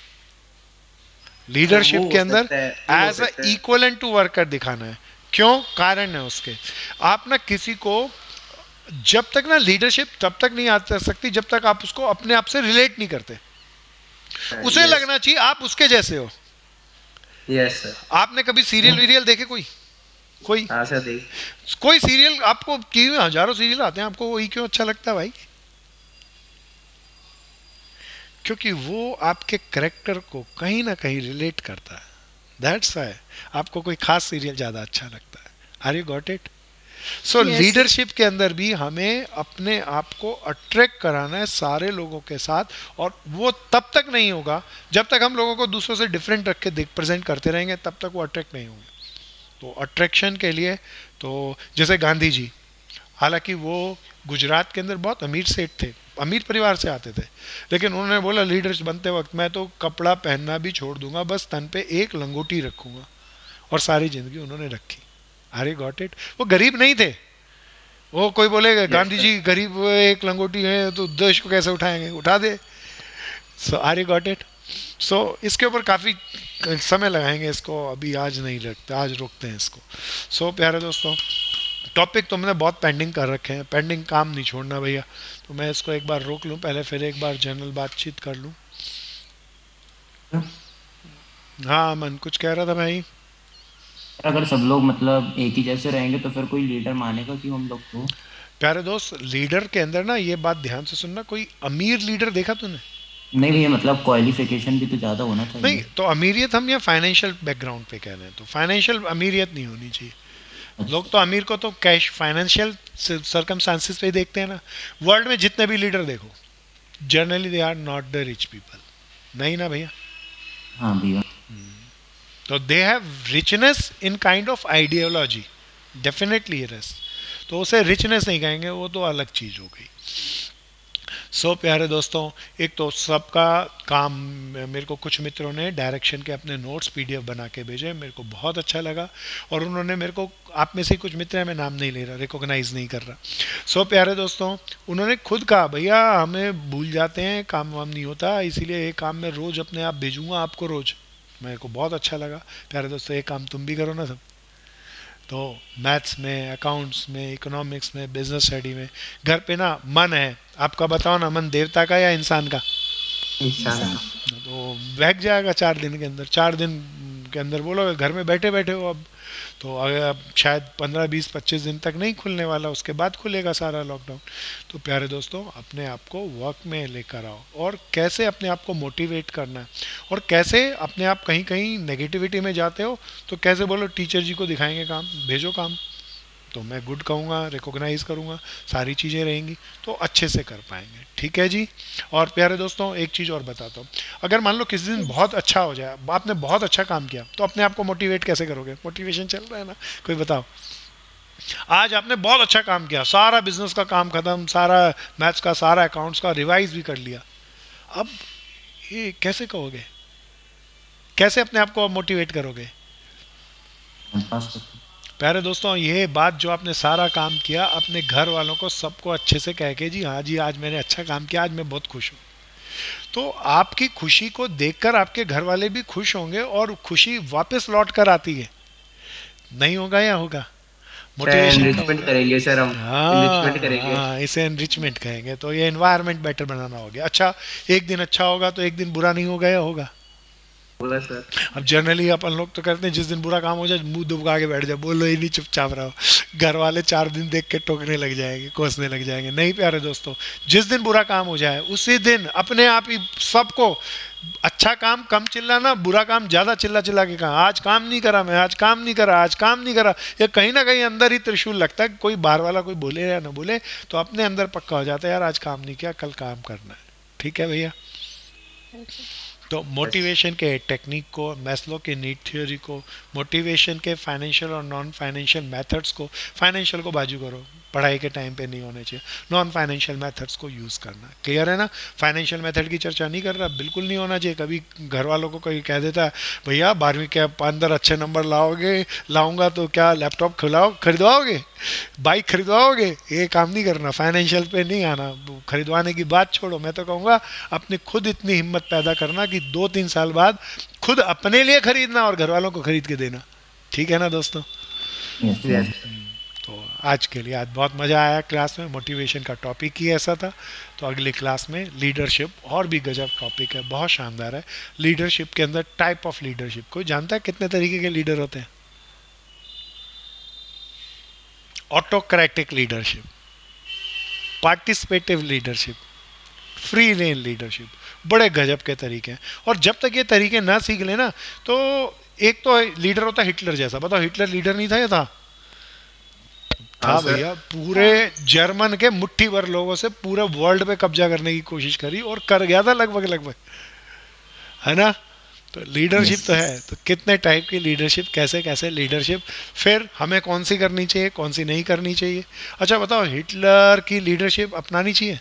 S1: लीडरशिप के अंदर as a equivalent to worker दिखाना है। क्यों? कारण है उसके। आप ना किसी को जब तक ना लीडरशिप तब तक नहीं आ सकती जब तक आप उसको अपने आप से रिलेट नहीं करते। उसे लगना चाहिए आप उसके जैसे हो।
S2: Yes sir.
S1: आपने कभी सीरियल वीरियल देखे? कोई
S2: हाँ सर देख।
S1: कोई सीरियल आपको, क्यों हजारों सीरियल आते हैं, आपको वही क्यों अच्छा लगता है भाई? क्योंकि वो आपके करेक्टर को कहीं ना कहीं रिलेट करता है। दैट्स व्हाई आपको कोई खास सीरियल ज्यादा अच्छा लगता है। Are you got it? So leadership के अंदर भी हमें अपने आप को अट्रैक्ट कराना है सारे लोगों के साथ, और वो तब तक नहीं होगा जब तक हम लोगों को दूसरों से डिफरेंट रख के प्रेजेंट करते रहेंगे, तब तक वो अट्रैक्ट नहीं होंगे। तो अट्रैक्शन के लिए, तो जैसे गांधी जी, हालांकि वो गुजरात के अंदर बहुत अमीर सेठ थे, अमीर परिवार से आते थे, लेकिन उन्होंने बोला लीडर्स बनते वक्त मैं तो कपड़ा पहनना भी छोड़ दूंगा, बस तन पे एक लंगोटी रखूंगा, और सारी जिंदगी उन्होंने रखी। अरे गॉट इट। वो गरीब नहीं थे। वो कोई बोलेगा गांधी जी गरीब एक लंगोटी है तो देश को कैसे उठाएंगे? उठा दे। सो आर यू गॉट इट? सो इसके ऊपर काफ़ी समय लगाएंगे इसको, अभी आज नहीं लगता, आज रोकते हैं इसको। सो प्यारे दोस्तों टॉपिक तो मैंने बहुत पेंडिंग कर रखे हैं, पेंडिंग काम नहीं छोड़ना भैया। तो मैं इसको एक बार रोक लूँ पहले, फिर एक बार जनरल बातचीत कर लूँ। हाँ मन कुछ कह रहा था भाई?
S4: अगर सब लोग मतलब एक ही जैसे रहेंगे तो फिर कोई लीडर मानेगा क्यों हम लोग को?
S1: प्यारे दोस्त, लीडर के अंदर ना ये बात ध्यान से सुनना, कोई अमीर लीडर देखा तूने?
S4: नहीं भैया, मतलब क्वालिफिकेशन भी तो ज्यादा होना
S1: नहीं,
S4: चाहिए।
S1: तो अमीरियत हम या फाइनेंशियल बैकग्राउंड पे कह रहे हैं, तो फाइनेंशियल अमीरियत नहीं होनी चाहिए। लोग
S4: अच्छा।
S1: तो अमीर को तो कैश फाइनेंशियल सरकमस्टांसिस पे ही देखते हैं ना। वर्ल्ड में जितने भी लीडर देखो, generally they are not the rich people. नहीं ना भैया?
S4: हाँ भैया।
S1: तो they have richness in kind of ideology, definitely yes. तो उसे रिचनेस नहीं कहेंगे, वो तो अलग चीज हो गई। सो प्यारे दोस्तों, एक तो सबका काम, मेरे को कुछ मित्रों ने डायरेक्शन के अपने नोट्स पीडीएफ बना के भेजे, मेरे को बहुत अच्छा लगा। और उन्होंने मेरे को, आप में से कुछ मित्र हैं, मैं नाम नहीं ले रहा, रिकॉग्नाइज नहीं कर रहा। सो प्यारे दोस्तों, उन्होंने खुद कहा भैया हमें भूल जाते हैं, काम वाम नहीं होता, इसीलिए ये काम मैं रोज अपने आप भेजूंगा आपको रोज। मेरे को बहुत अच्छा लगा। प्यारे दोस्तों, ये काम तुम भी करो ना सब। तो मैथ्स में, अकाउंट्स में, इकोनॉमिक्स में, बिजनेस स्टडी में, घर पे ना मन है आपका, बताओ ना, मन देवता का या इंसान का?
S2: इंसान का।
S1: तो बैठ जाएगा 4 दिन के अंदर। 4 दिन के अंदर बोलोगे घर में बैठे बैठे हो अब, तो अगर अब शायद 15, 20, 25 दिन तक नहीं खुलने वाला, उसके बाद खुलेगा सारा लॉकडाउन। तो प्यारे दोस्तों, अपने आप को वर्क में लेकर आओ, और कैसे अपने आप को मोटिवेट करना है, और कैसे अपने आप कहीं कहीं नेगेटिविटी में जाते हो तो कैसे बोलो टीचर जी को दिखाएंगे काम, भेजो काम। तो मैं गुड कहूँगा, रिकॉग्नाइज करूँगा, सारी चीज़ें रहेंगी तो अच्छे से कर पाएंगे। ठीक है जी। और प्यारे दोस्तों, एक चीज़ और बताता हूँ, अगर मान लो किसी दिन बहुत अच्छा हो जाए, आपने बहुत अच्छा काम किया, तो अपने आप को मोटिवेट कैसे करोगे? मोटिवेशन चल रहा है ना, कोई बताओ। आज आपने बहुत अच्छा काम किया, सारा बिजनेस का काम खत्म, सारा मैथ्स का, सारा अकाउंट्स का रिवाइज भी कर लिया। अब ये कैसे कहोगे? कैसे अपने आप को मोटिवेट करोगे?
S4: पास करते।
S1: प्यारे दोस्तों, ये बात जो आपने सारा काम किया, अपने घर वालों को सबको अच्छे से कह के, जी हाँ जी आज मैंने अच्छा काम किया, आज मैं बहुत खुश हूँ। तो आपकी खुशी को देखकर आपके घर वाले भी खुश होंगे, और खुशी वापस लौट कर आती है। नहीं होगा या होगा? मोटिवेशन का
S2: एनरिचमेंट करेंगे सर हम।
S1: हाँ
S2: एनरिचमेंट करेंगे।
S1: हाँ, इसे एनरिचमेंट कहेंगे। तो ये एनवायरनमेंट बेटर बनाना हो गया। अच्छा, एक दिन अच्छा होगा तो एक दिन बुरा नहीं होगा या होगा?
S2: होगा सर।
S1: अब जनरली अपन लोग तो करते हैं, जिस दिन बुरा काम हो जाए मुंह दुबका के बैठ जाए, बोलो ही नहीं, चुपचाप रहो। घर वाले 4 दिन देख के टोकने लग जाएंगे, कोसने लग जाएंगे। नहीं प्यारे दोस्तों, जिस दिन बुरा काम हो जाए उसी दिन अपने आप ही सबको, अच्छा काम कम चिल्लाना, बुरा काम ज्यादा चिल्ला चिल्ला के कहा, आज काम नहीं करा, मैं आज काम नहीं करा, आज काम नहीं करा। ये कहीं ना कहीं अंदर ही त्रिशूल लगता है, कोई बाहर वाला कोई बोले या ना बोले, तो अपने अंदर पक्का हो जाता है, यार आज काम नहीं किया, कल काम करना है। ठीक है भैया? तो मोटिवेशन के टेक्निक को, मैस्लो के नीड थ्योरी को, मोटिवेशन के फाइनेंशियल और नॉन फाइनेंशियल मेथड्स को, फाइनेंशियल को बाजू करो, पढ़ाई के टाइम पे नहीं होने चाहिए, नॉन फाइनेंशियल मेथड्स को यूज़ करना। क्लियर है ना? फाइनेंशियल मेथड की चर्चा नहीं कर रहा, बिल्कुल नहीं होना चाहिए। कभी घर वालों को कोई कह देता है भैया 12वीं के अंदर अच्छे नंबर लाओगे, लाऊंगा तो क्या लैपटॉप खरीदवाओगे, बाइक खरीदवाओगे, ये काम नहीं करना, फाइनेंशियल पे नहीं आना। खरीदवाने की बात छोड़ो, मैं तो कहूँगा अपने खुद इतनी हिम्मत पैदा करना कि 2-3 साल बाद खुद अपने लिए खरीदना और घर वालों को खरीद के देना। ठीक है ना दोस्तों?
S4: Yes
S2: yes.
S4: सर।
S1: तो आज के लिए, आज बहुत मज़ा आया क्लास में, मोटिवेशन का टॉपिक ही ऐसा था। तो अगली क्लास में लीडरशिप, और भी गजब टॉपिक है, बहुत शानदार है। लीडरशिप के अंदर टाइप ऑफ लीडरशिप, कोई जानता है कितने तरीके के लीडर होते हैं? Autocratic leadership, participative leadership, free rein leadership, बड़े गजब के तरीके हैं। और जब तक ये तरीके ना सीख लेना, तो एक तो लीडर होता है हिटलर जैसा। बताओ, हिटलर लीडर नहीं था या था?
S2: हाँ
S1: था
S2: सर।
S1: भैया। पूरे जर्मन के मुट्ठी भर लोगों से पूरे वर्ल्ड पे कब्जा करने की कोशिश करी, और कर गया था लगभग लगभग, है ना? तो लीडरशिप
S4: यस
S1: तो
S4: यस।
S1: है। तो कितने टाइप की लीडरशिप, कैसे कैसे लीडरशिप, फिर हमें कौन सी करनी चाहिए, कौन सी नहीं करनी चाहिए। अच्छा बताओ, हिटलर की लीडरशिप अपनानी चाहिए?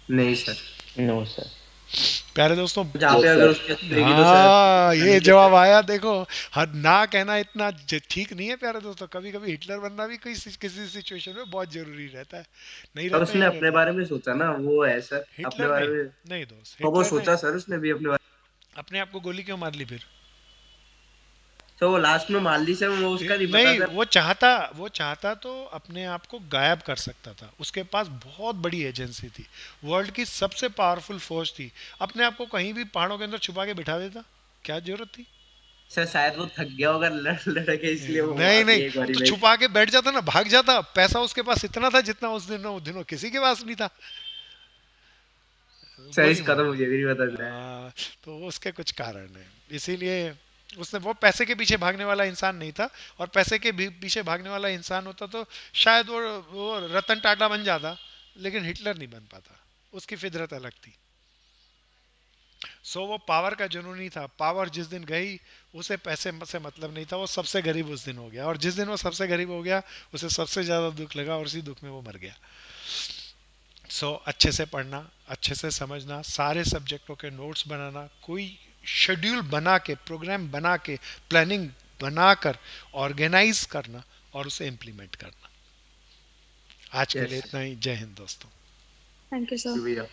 S2: नहीं सर।
S5: No sir.
S1: प्यारे दोस्तों,
S2: जहाँ पे अगर उसकी अच्छी रहेगी तो सर।
S1: हाँ ये जवाब आया, देखो। हर ना कहना इतना ठीक नहीं है प्यारे दोस्तों। कभी कभी हिटलर बनना भी किसी सिचुएशन में बहुत जरूरी रहता है। नहीं
S2: और
S1: रहता
S2: उसने
S1: या
S2: अपने
S1: रहता?
S2: बारे में सोचा ना, वो है सर अपने
S1: हिटलर ने,
S2: बारे में।
S1: नहीं दोस्त,
S2: तो वो
S1: हिटलर ने
S2: सोचा सर उसने भी अपने बारे
S1: अपने आप को गोली क्यों मार ली फिर?
S2: में। तो वो लास्ट में मान ली सर, वो उसका नहीं पता
S1: नहीं,
S2: सर।
S1: वो चाहता तो अपने आप को गायब कर सकता था। उसके पास बहुत बड़ी एजेंसी थी, वर्ल्ड की सबसे पावरफुल फोर्स थी। अपने आप को कहीं भी पहाड़ों के अंदर छुपा के बिठा देता, क्या जरूरत थी?
S2: सर शायद वो थक गया होगा लड़ के, इसलिए वो
S1: नहीं नहीं,
S2: एक बारी
S1: तो
S2: में।
S1: छुपा के बैठ जाता ना, भाग जाता, पैसा उसके पास इतना था जितना उस दिनों किसी के पास नहीं था।
S2: सर
S1: वही
S2: इसका तो
S1: मामला।
S2: मुझे भी नहीं पता चला है।
S1: तो उसके कुछ कारण है, इसीलिए उसने, वो पैसे के पीछे भागने वाला इंसान नहीं था। और पैसे के पीछे भागने वाला इंसान होता तो शायद वो रतन टाटा बन जाता, लेकिन हिटलर नहीं बन पाता। उसकी फितरत अलग थी। सो वो पावर का जुनून नहीं था। पावर जिस दिन गई, उसे पैसे से मतलब नहीं था, वो सबसे गरीब उस दिन हो गया। और जिस दिन वो सबसे गरीब हो गया, उसे सबसे ज्यादा दुख लगा, और उसी दुख में वो मर गया। सो अच्छे से पढ़ना, अच्छे से समझना, सारे सब्जेक्टों के नोट्स बनाना, कोई शेड्यूल बना के, प्रोग्राम बना के, प्लानिंग बनाकर ऑर्गेनाइज करना, और उसे इम्प्लीमेंट करना। आज के लिए
S2: यस
S1: इतना ही। जय हिंद दोस्तों।
S6: Thank you sir.
S2: भैया।